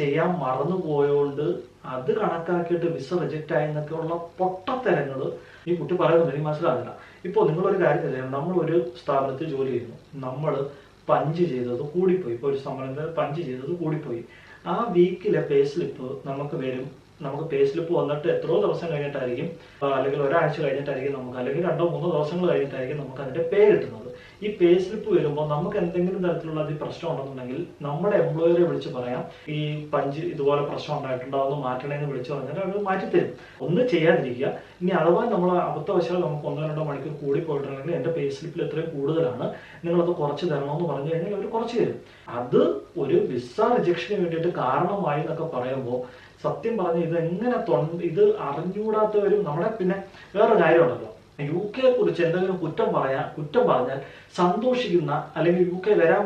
ചെയ്യാൻ മറന്നുപോയോണ്ട് അത് കണക്കാക്കിയിട്ട് വിസ റിജക്റ്റ് ആയെന്നൊക്കെ ഉള്ള പൊട്ടത്തരങ്ങൾ ഈ കുട്ടി പറയുന്നത് എനിക്ക് മനസ്സിലാവില്ല. ഇപ്പോൾ നിങ്ങളൊരു കാര്യം ചെയ്യാം, നമ്മളൊരു സ്ഥാപനത്തിൽ ജോലി ചെയ്യുന്നു, നമ്മൾ പഞ്ച് ചെയ്തത് കൂടിപ്പോയി. ഇപ്പോൾ ഒരു സ്ഥാപനത്തിൽ പഞ്ച് ചെയ്തത് കൂടിപ്പോയി. ആ വീക്കിലെ പേ സ്ലിപ്പ് നമുക്ക് വരും. നമുക്ക് പേ സ്ലിപ്പ് വന്നിട്ട് എത്രയോ ദിവസം കഴിഞ്ഞിട്ടായിരിക്കും, അല്ലെങ്കിൽ ഒരാഴ്ച കഴിഞ്ഞിട്ടായിരിക്കും നമുക്ക്, അല്ലെങ്കിൽ 2-3 ദിവസങ്ങൾ കഴിഞ്ഞിട്ടായിരിക്കും നമുക്ക് അതിന്റെ പേ കിട്ടുന്നത്. ഈ പേ സ്ലിപ്പ് വരുമ്പോൾ നമുക്ക് എന്തെങ്കിലും തരത്തിലുള്ള അതിൽ പ്രശ്നം ഉണ്ടെന്നുണ്ടെങ്കിൽ നമ്മുടെ എംപ്ലോയറെ വിളിച്ച് പറയാം, ഈ പഞ്ച് ഇതുപോലെ പ്രശ്നം ഉണ്ടായിട്ടുണ്ടോ എന്ന് മാറ്റണേന്ന് വിളിച്ച് പറഞ്ഞാൽ അവർ മാറ്റിത്തരും. ഒന്നും ചെയ്യാതിരിക്കുക. ഇനി അഥവാ നമ്മൾ അബദ്ധവശാൽ നമുക്ക് 1-2 മണിക്കൂർ കൂടി പോയിട്ടുണ്ടെങ്കിൽ എന്റെ പേ സ്ലിപ്പിൽ എത്രയും കൂടുതലാണ്, നിങ്ങളത് കുറച്ച് തരണമെന്ന് പറഞ്ഞു കഴിഞ്ഞാൽ അവർ കുറച്ച് തരും. അത് ഒരു വിസ റിജക്ഷന് വേണ്ടിയിട്ട് കാരണമായി എന്നൊക്കെ പറയുമ്പോൾ സത്യം പറഞ്ഞ് ഇത് അറിഞ്ഞുകൂടാത്തവരും നമ്മുടെ. പിന്നെ വേറൊരു കാര്യമുണ്ടല്ലോ, UK കുറിച്ച് എന്തെങ്കിലും കുറ്റം പറഞ്ഞാൽ സന്തോഷിക്കുന്ന, അല്ലെങ്കിൽ UK വരാൻ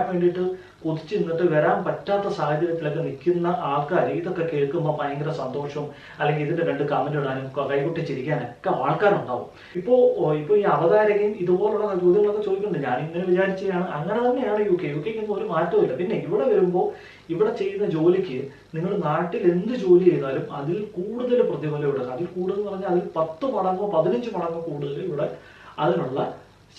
വേണ്ടിയിട്ട് കൊതിച്ചു നിന്നിട്ട് വരാൻ പറ്റാത്ത സാഹചര്യത്തിലൊക്കെ നിൽക്കുന്ന ആൾക്കാർ ഇതൊക്കെ കേൾക്കുമ്പോൾ ഭയങ്കര സന്തോഷവും, അല്ലെങ്കിൽ ഇതിന്റെ 2 കമന്റ് ഇടാനും കൈകൊട്ടി ചിരിക്കാനൊക്കെ ആൾക്കാരുണ്ടാവും. ഇപ്പോ ഈ അവതാരകയും ഇതുപോലുള്ള ചോദ്യങ്ങളൊക്കെ ചോദിക്കുന്നുണ്ട്. ഞാൻ ഇങ്ങനെ വിചാരിച്ചാണ്, അങ്ങനെ തന്നെയാണ് UK ഒരു മാറ്റമില്ല. പിന്നെ ഇവിടെ വരുമ്പോൾ ഇവിടെ ചെയ്യുന്ന ജോലിക്ക് നിങ്ങൾ നാട്ടിൽ എന്ത് ജോലി ചെയ്താലും അതിൽ കൂടുതൽ പ്രതിഫലം ഇവിടെ, അതിൽ കൂടുതൽ പറഞ്ഞാൽ അതിൽ 10 മടങ്ങോ 15 മടങ്ങോ കൂടുതൽ ഇവിടെ അതിനുള്ള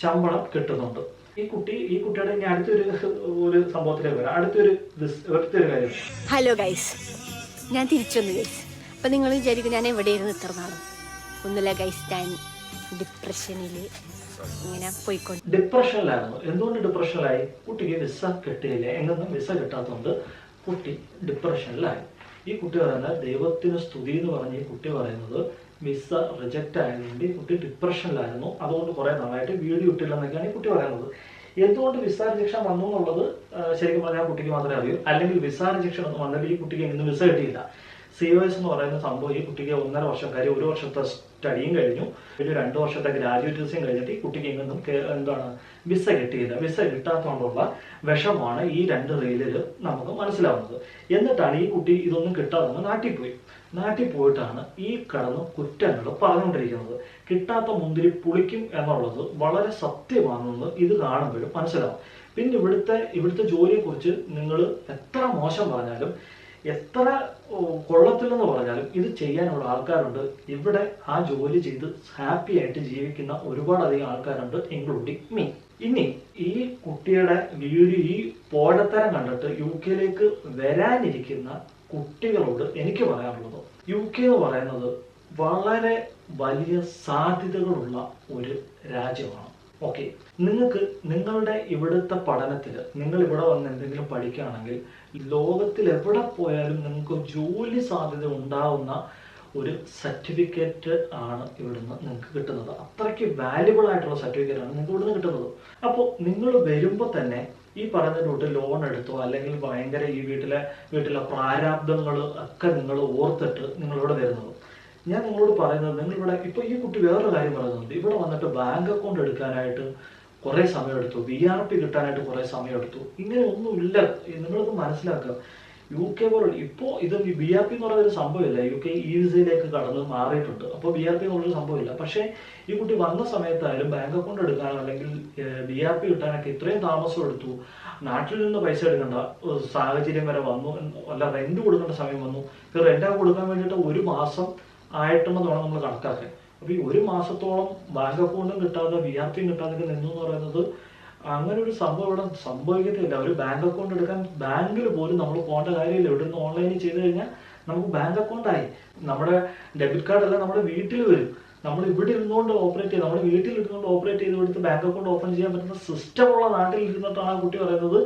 ശമ്പളം കിട്ടുന്നുണ്ട്. ഈ കുട്ടിയുടെ ഇനി അടുത്തൊരു സംഭവത്തിലേക്ക് വരാം. അടുത്തൊരു കാര്യം. ഹലോ ഗൈസ്, ഞാൻ തിരിച്ചു വന്നു ഗൈസ്. അപ്പൊ നിങ്ങൾ വിചാരിക്കും ഞാൻ എവിടെയായിരുന്നു ഇത്ര നാളും. ഒന്നുമില്ല ഗൈസ്, ഞാൻ ഡിപ്രഷനിൽ ഇങ്ങനെ പോയിക്കൊണ്ട്. ഡിപ്രഷനിലായിരുന്നു. എന്തുകൊണ്ട് ഡിപ്രഷനിലായി? കുട്ടിക്ക് വിസ കിട്ടിയില്ല. എങ്ങൊന്നും വിസ കിട്ടാത്തതുകൊണ്ട് കുട്ടി ഡിപ്രഷനിലായി. ഈ കുട്ടി പറയുന്നത് ദൈവത്തിന് സ്തുതി എന്ന് പറഞ്ഞ് ഈ കുട്ടി പറയുന്നത് വിസ റിജക്റ്റ് ആയതുകൊണ്ട് ഈ കുട്ടി ഡിപ്രഷനിലായിരുന്നു. അതുകൊണ്ട് കുറേ നാളായിട്ട് വീഡിയോ ഇട്ടില്ലെന്നൊക്കെയാണ് ഈ കുട്ടി പറയുന്നത്. എന്തുകൊണ്ട് വിസ റിജക്ഷൻ വന്നു എന്നുള്ളത് ശരിക്കും പറഞ്ഞാൽ കുട്ടിക്ക് മാത്രമേ അറിയൂ. അല്ലെങ്കിൽ വിസ റിജക്ഷൻ ഒന്നും വന്നിട്ട് ഈ കുട്ടിക്ക് ഇന്ന് വിസ കിട്ടിയില്ല. COS എന്ന് പറയുന്ന സംഭവം ഈ കുട്ടിക്ക് 1.5 വർഷം കാര്യം 1 വർഷത്തെ സ്റ്റഡിയും കഴിഞ്ഞു, പിന്നെ 2 വർഷത്തെ ഗ്രാജുവേറ്റ് വിസയും കഴിഞ്ഞിട്ട് ഈ കുട്ടിക്ക് ഇങ്ങൊന്നും വിസ കിട്ടിയില്ല. വിസ കിട്ടാത്തതുകൊണ്ടുള്ള വിഷമാണ് ഈ 2 റീലിൽ നമുക്ക് മനസ്സിലാവുന്നത്. എന്നിട്ടാണ് ഈ കുട്ടി ഇതൊന്നും കിട്ടാതെ നാട്ടിൽ പോയിട്ടാണ് ഈ കടന്ന് കുറ്റങ്ങൾ പറഞ്ഞുകൊണ്ടിരിക്കുന്നത്. കിട്ടാത്ത മുന്തിരി പുളിക്കും എന്നുള്ളത് വളരെ സത്യമാണെന്ന് ഇത് കാണുമ്പോഴും മനസ്സിലാവും. പിന്നെ ഇവിടുത്തെ ജോലിയെക്കുറിച്ച് നിങ്ങൾ എത്ര മോശം പറഞ്ഞാലും എത്ര കൊള്ളത്തില്ലെന്ന് പറഞ്ഞാലും ഇത് ചെയ്യാനുള്ള ആൾക്കാരുണ്ട്. ഇവിടെ ആ ജോലി ചെയ്ത് ഹാപ്പി ആയിട്ട് ജീവിക്കുന്ന ഒരുപാടധികം ആൾക്കാരുണ്ട്, ഇൻക്ലൂഡിങ് മീ. ഇനി ഈ കുട്ടിയുടെ വീഡിയോ ഈ പോഴത്തരം കണ്ടിട്ട് UK വരാനിരിക്കുന്ന കുട്ടികളോട് എനിക്ക് പറയാനുള്ളത്, UK എന്ന് പറയുന്നത് വളരെ വലിയ സാധ്യതകളുള്ള ഒരു രാജ്യമാണ്. ഓക്കെ, നിങ്ങൾക്ക് നിങ്ങളുടെ ഇവിടുത്തെ പഠനത്തിൽ നിങ്ങൾ ഇവിടെ വന്ന് എന്തെങ്കിലും പഠിക്കുകയാണെങ്കിൽ ലോകത്തിൽ എവിടെ പോയാലും നിങ്ങൾക്ക് ജോലി സാധ്യത ഉണ്ടാവുന്ന ഒരു സർട്ടിഫിക്കറ്റ് ആണ് ഇവിടുന്ന് നിങ്ങൾക്ക് കിട്ടുന്നത്. അത്രയ്ക്ക് വാല്യുബിൾ ആയിട്ടുള്ള സർട്ടിഫിക്കറ്റ് ആണ് നിങ്ങൾക്ക് ഇവിടുന്ന് കിട്ടുന്നത്. അപ്പോൾ നിങ്ങൾ വരുമ്പോൾ തന്നെ ഈ പറഞ്ഞതിലോട്ട് ലോൺ എടുത്തോ അല്ലെങ്കിൽ ഭയങ്കര ഈ വീട്ടിലെ പ്രാരാബ്ദങ്ങൾ ഒക്കെ നിങ്ങൾ ഓർത്തിട്ട് നിങ്ങളിവിടെ വരുന്നത്. ഞാൻ നിങ്ങളോട് പറയുന്നത്, നിങ്ങളിവിടെ ഇപ്പോൾ ഈ കുട്ടി വേറൊരു കാര്യം പറയുന്നുണ്ട്. ഇവിടെ വന്നിട്ട് ബാങ്ക് അക്കൗണ്ട് എടുക്കാനായിട്ട് കുറേ സമയമെടുത്തു, VRP കിട്ടാനായിട്ട് കുറേ സമയമെടുത്തു. ഇങ്ങനെ ഒന്നുമില്ല, നിങ്ങളത് മനസ്സിലാക്കുക. UK പോലുള്ള ഇപ്പോൾ ഇത് VRP എന്ന് പറയുന്നൊരു സംഭവമില്ല. UK ഈ വിസയിലേക്ക് കടന്ന് മാറിയിട്ടുണ്ട്. അപ്പോൾ VRP എന്നുള്ളൊരു സംഭവമില്ല. പക്ഷേ ഈ കുട്ടി വന്ന സമയത്തായാലും ബാങ്ക് അക്കൗണ്ട് എടുക്കാനോ അല്ലെങ്കിൽ VRP കിട്ടാനൊക്കെ ഇത്രയും താമസം എടുത്തു. നാട്ടിൽ നിന്ന് പൈസ എടുക്കേണ്ട സാഹചര്യം വരെ വന്നു, അല്ല റെന്റ് കൊടുക്കേണ്ട സമയം വന്നു. ഇപ്പോൾ റെന്റ് കൊടുക്കാൻ വേണ്ടിയിട്ട് 1 മാസം ആയിട്ടുണ്ടെന്ന് വേണം നമ്മൾ കണക്കാക്കാൻ. അപ്പോൾ ഈ 1 മാസത്തോളം ബാങ്ക് അക്കൗണ്ടും കിട്ടാതെ VRPയും കിട്ടാതെ നിന്നു എന്ന് പറയുന്നത് അങ്ങനെ ഒരു സംഭവം ഇവിടെ സംഭവിക്കത്തില്ല. ഒരു ബാങ്ക് അക്കൗണ്ട് എടുക്കാൻ ബാങ്കിൽ പോലും നമ്മൾ പോകേണ്ട കാര്യമില്ല. ഇവിടെ നിന്ന് ഓൺലൈനിൽ ചെയ്ത് കഴിഞ്ഞാൽ നമുക്ക് ബാങ്ക് അക്കൗണ്ടായി. നമ്മുടെ ഡെബിറ്റ് കാർഡ് അല്ല നമ്മുടെ വീട്ടിൽ വരും. നമ്മൾ ഇവിടെ ഇരുന്നുകൊണ്ട് ഓപ്പറേറ്റ് ചെയ്ത്, നമ്മുടെ വീട്ടിൽ ഇരുന്നുകൊണ്ട് ഓപ്പറേറ്റ് ചെയ്ത് കൊടുത്ത് ബാങ്ക് അക്കൗണ്ട് ഓപ്പൺ ചെയ്യാൻ പറ്റുന്ന സിസ്റ്റമുള്ള നാട്ടിൽ ഇരുന്നിട്ടാണ് ആ കുട്ടി പറയുന്നത്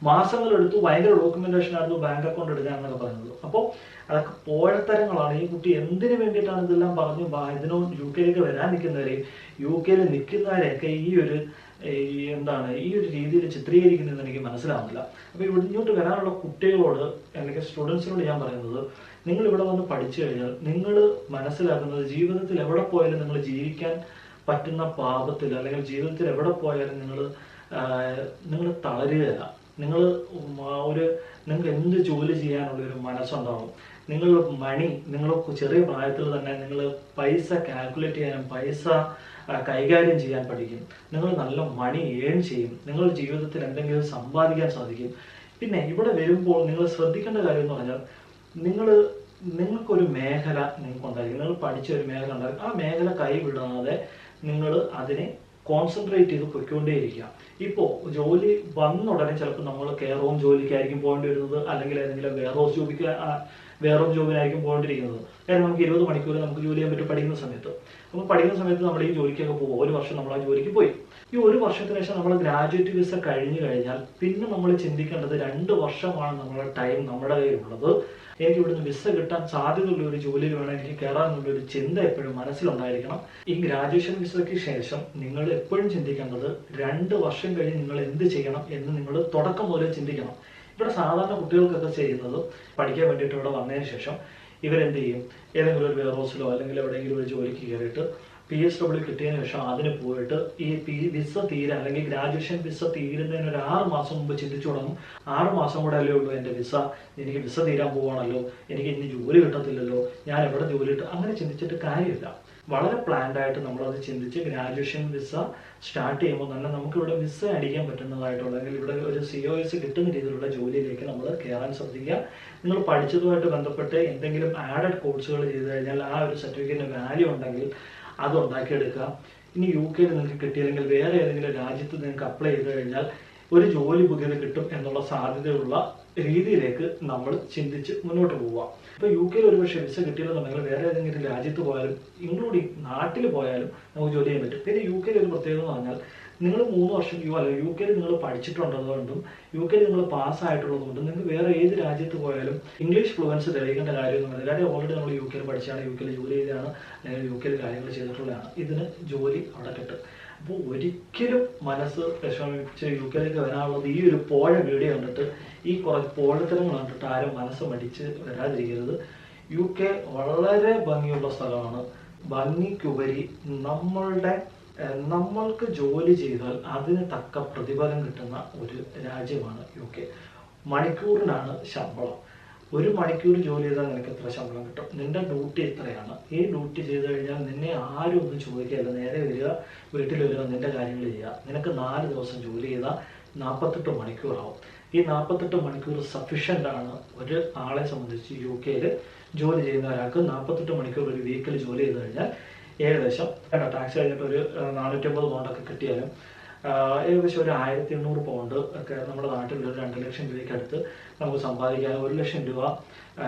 മാസങ്ങളെടുത്തു, ഭയങ്കര ഡോക്യുമെന്റേഷൻ ആയിരുന്നു ബാങ്ക് അക്കൗണ്ട് എടുക്കാൻ എന്നൊക്കെ പറയുന്നത്. അപ്പോൾ അതൊക്കെ പോഴത്തരങ്ങളാണ്. ഈ കുട്ടി എന്തിനു വേണ്ടിയിട്ടാണ് ഇതെല്ലാം പറഞ്ഞു ഇതിനോ UK വരാൻ നിൽക്കുന്നവരെയും UK നിൽക്കുന്നവരെയൊക്കെ ഈ ഒരു രീതിയിൽ ചിത്രീകരിക്കുന്നതെന്ന് എനിക്ക് മനസ്സിലാവുന്നില്ല. അപ്പോൾ ഇവിടെ ഇങ്ങോട്ട് വരാനുള്ള കുട്ടികളോട് അല്ലെങ്കിൽ സ്റ്റുഡൻസിനോട് ഞാൻ പറയുന്നത്, നിങ്ങൾ ഇവിടെ വന്ന് പഠിച്ചു കഴിഞ്ഞാൽ നിങ്ങൾ മനസ്സിലാക്കുന്നത് ജീവിതത്തിൽ എവിടെ പോയാലും നിങ്ങൾ ജീവിക്കാൻ പറ്റുന്ന പാപത്തിൽ അല്ലെങ്കിൽ ജീവിതത്തിൽ എവിടെ പോയാലും നിങ്ങൾ തളരുകയല്ല. നിങ്ങൾക്ക് എന്ത് ജോലി ചെയ്യാനുള്ള ഒരു മനസ്സുണ്ടാവും. നിങ്ങൾ ചെറിയ പ്രായത്തിൽ തന്നെ നിങ്ങൾ പൈസ കാൽക്കുലേറ്റ് ചെയ്യാനും പൈസ കൈകാര്യം ചെയ്യാൻ പഠിക്കും. നിങ്ങൾ നല്ല മണി ഏൺ ചെയ്യും. നിങ്ങളുടെ ജീവിതത്തിൽ എന്തെങ്കിലും സമ്പാദിക്കാൻ സാധിക്കും. പിന്നെ ഇവിടെ വരുമ്പോൾ നിങ്ങൾ ശ്രദ്ധിക്കേണ്ട കാര്യം എന്ന് പറഞ്ഞാൽ നിങ്ങൾക്കൊരു മേഖല നിങ്ങൾക്കുണ്ടായിരിക്കും. നിങ്ങൾ പഠിച്ച ഒരു മേഖല ഉണ്ടായിരിക്കും. ആ മേഖല കൈവിടാതെ നിങ്ങൾ അതിനെ കോൺസെൻട്രേറ്റ് ചെയ്ത് പൊയ്ക്കൊണ്ടേയിരിക്കുക. ഇപ്പോൾ ജോലി വന്ന ഉടനെ ചിലപ്പോൾ നമ്മൾ കെയർ ഹോം ജോലിക്കായിരിക്കും പോകേണ്ടി വരുന്നത്, അല്ലെങ്കിൽ ഏതെങ്കിലും വെയർ ഹോം ജോബിനായിരിക്കും പോകേണ്ടിയിരിക്കുന്നത്. കാരണം നമുക്ക് 20 മണിക്കൂർ നമുക്ക് ജോലി ചെയ്യാൻ പറ്റും പഠിക്കുന്ന സമയത്ത്. അപ്പോൾ പഠിക്കുന്ന സമയത്ത് നമ്മൾ ഈ ജോലിക്കൊക്കെ പോകും. 1 വർഷം നമ്മൾ ആ ജോലിക്ക് പോയി. ഈ 1 വർഷത്തിന് ശേഷം നമ്മൾ ഗ്രാജുവേറ്റ് വിസ കഴിഞ്ഞു കഴിഞ്ഞാൽ പിന്നെ നമ്മൾ ചിന്തിക്കേണ്ടത് 2 വർഷമാണ് നമ്മുടെ ടൈം നമ്മുടെ കയ്യിലുള്ളത്. എനിക്ക് ഇവിടുന്ന് വിസ കിട്ടാൻ സാധ്യതയുള്ള ഒരു ജോലിയിൽ വേണം എനിക്ക് കയറാനുള്ള ഒരു ചിന്ത എപ്പോഴും മനസ്സിലുണ്ടായിരിക്കണം. ഈ ഗ്രാജുവേഷൻ വിസയ്ക്ക് ശേഷം നിങ്ങൾ എപ്പോഴും ചിന്തിക്കേണ്ടത് 2 വർഷം കഴിഞ്ഞ് നിങ്ങൾ എന്ത് ചെയ്യണം എന്ന് നിങ്ങൾ തുടക്കം മുതലേ ചിന്തിക്കണം. ഇവിടെ സാധാരണ കുട്ടികൾക്കൊക്കെ ചെയ്യുന്നത് പഠിക്കാൻ വേണ്ടിയിട്ട് ഇവിടെ വന്നതിന് ശേഷം ഇവരെന്ത് ചെയ്യും, ഏതെങ്കിലും ഒരു വെയർ ഹൗസിലോ അല്ലെങ്കിൽ എവിടെയെങ്കിലും ഒരു ജോലിക്ക് കയറിയിട്ട് PSW കിട്ടിയതിന് ശേഷം അതിന് പോയിട്ട് ഈ വിസ അല്ലെങ്കിൽ ഗ്രാജുവേഷൻ വിസ തീരുന്നതിന് ഒരു 6 മാസം മുമ്പ് ചിന്തിച്ചു തുടങ്ങും. 6 മാസം കൂടെ അല്ലേ ഉള്ളൂ എൻ്റെ എനിക്ക് വിസ തീരാൻ പോവാണല്ലോ, എനിക്ക് ഇനി ജോലി കിട്ടത്തില്ലല്ലോ, ഞാൻ എവിടെ ജോലി കിട്ടും, അങ്ങനെ ചിന്തിച്ചിട്ട് കാര്യമില്ല. വളരെ പ്ലാൻഡ് ആയിട്ട് നമ്മളത് ചിന്തിച്ച് ഗ്രാജുവേഷൻ വിസ സ്റ്റാർട്ട് ചെയ്യുമ്പോൾ തന്നെ നമുക്കിവിടെ വിസ അടിക്കാൻ പറ്റുന്നതായിട്ടുള്ള അല്ലെങ്കിൽ ഇവിടെ ഒരു COS കിട്ടുന്ന രീതിയിലുള്ള ജോലിയിലേക്ക് നമ്മൾ കയറാൻ ശ്രദ്ധിക്കുക. നിങ്ങൾ പഠിച്ചതുമായിട്ട് ബന്ധപ്പെട്ട് എന്തെങ്കിലും ആഡഡ് കോഴ്സുകൾ ചെയ്ത് കഴിഞ്ഞാൽ ആ ഒരു സർട്ടിഫിക്കറ്റിന് വാല്യൂ ഉണ്ടെങ്കിൽ അത് ഉണ്ടാക്കിയെടുക്കുക. ഇനി UK നിങ്ങൾക്ക് കിട്ടിയില്ലെങ്കിൽ വേറെ ഏതെങ്കിലും രാജ്യത്ത് നിങ്ങൾക്ക് അപ്ലൈ ചെയ്ത് കഴിഞ്ഞാൽ ഒരു ജോലി പുതിയത് കിട്ടും എന്നുള്ള സാധ്യതയുള്ള രീതിയിലേക്ക് നമ്മൾ ചിന്തിച്ച് മുന്നോട്ട് പോവുക. ഇപ്പോൾ UK ഒരു പക്ഷേ വിസ കിട്ടിയില്ലെന്നുണ്ടെങ്കിൽ വേറെ ഏതെങ്കിലും രാജ്യത്ത് പോയാലും ഇൻക്ലൂഡിങ് നാട്ടിൽ പോയാലും നമുക്ക് ജോലി ചെയ്യാൻ പറ്റും. പിന്നെ UK ഒരു പ്രത്യേകത എന്ന് പറഞ്ഞാൽ നിങ്ങൾ 3 വർഷം യു കെയിൽ നിങ്ങൾ പഠിച്ചിട്ടുള്ളതുകൊണ്ടും യു കെയിൽ നിങ്ങൾ പാസ്സായിട്ടുള്ളതുകൊണ്ടും നിങ്ങൾക്ക് വേറെ ഏത് രാജ്യത്ത് പോയാലും ഇംഗ്ലീഷ് ഫ്ലുവൻസ് തെളിയിക്കേണ്ട കാര്യമൊന്നുമില്ല. കാര്യം ഓൾറെഡി നമ്മൾ യു കെയിൽ പഠിച്ചാണ്, യു കെയിൽ ജോലി ചെയ്താണ്, അല്ലെങ്കിൽ യു കെയിൽ കാര്യങ്ങൾ ചെയ്തിട്ടുള്ളതാണ്. ഇതിന് ജോലി അവിടെ കിട്ടും. അപ്പോൾ ഒരിക്കലും മനസ്സ് വിഷമിച്ച് യു കെയിലേക്ക് വരാനുള്ളത് ഈ ഒരു പോഴ വീഡിയോ കണ്ടിട്ട്, ഈ കുറച്ച് പോഴത്തരങ്ങൾ കണ്ടിട്ട് ആരും മനസ്സ് മടിച്ച് വരാതിരിക്കരുത്. യു കെ വളരെ ഭംഗിയുള്ള സ്ഥലമാണ്. ഭംഗിക്കുപരി നമ്മൾക്ക് ജോലി ചെയ്താൽ അതിന് തക്ക പ്രതിഫലം കിട്ടുന്ന ഒരു രാജ്യമാണ് യു കെ. മണിക്കൂറിനാണ് ശമ്പളം. 1 മണിക്കൂർ ജോലി ചെയ്താൽ നിനക്ക് എത്ര ശമ്പളം കിട്ടും? നിന്റെ ഡ്യൂട്ടി എത്രയാണ്? ഈ ഡ്യൂട്ടി ചെയ്ത് കഴിഞ്ഞാൽ നിന്നെ ആരും ഒന്നും ചോദിക്കുകയല്ല. നേരെ വരിക, വീട്ടിൽ വരിക, നിന്റെ കാര്യങ്ങൾ ചെയ്യുക. നിനക്ക് 4 ദിവസം ജോലി ചെയ്താൽ 48 മണിക്കൂറാവും. ഈ 48 മണിക്കൂർ സഫീഷ്യൻ്റ് ആണ് ഒരു ആളെ സംബന്ധിച്ച്. യു കെയിൽ ജോലി ചെയ്യുന്ന ഒരാൾക്ക് 48 മണിക്കൂർ ഒരു വീക്കിൽ ജോലി ചെയ്ത് കഴിഞ്ഞാൽ ഏകദേശം ടാക്സ് കഴിഞ്ഞിട്ട് ഒരു 450 പൗണ്ടൊക്കെ കിട്ടിയാലും ഏകദേശം ഒരു 1800 പൗണ്ട് ഒക്കെ നമ്മുടെ നാട്ടിൽ ഒരു 2 ലക്ഷം രൂപയ്ക്ക് അടുത്ത് നമുക്ക് സമ്പാദിക്കാൻ. 1 ലക്ഷം രൂപ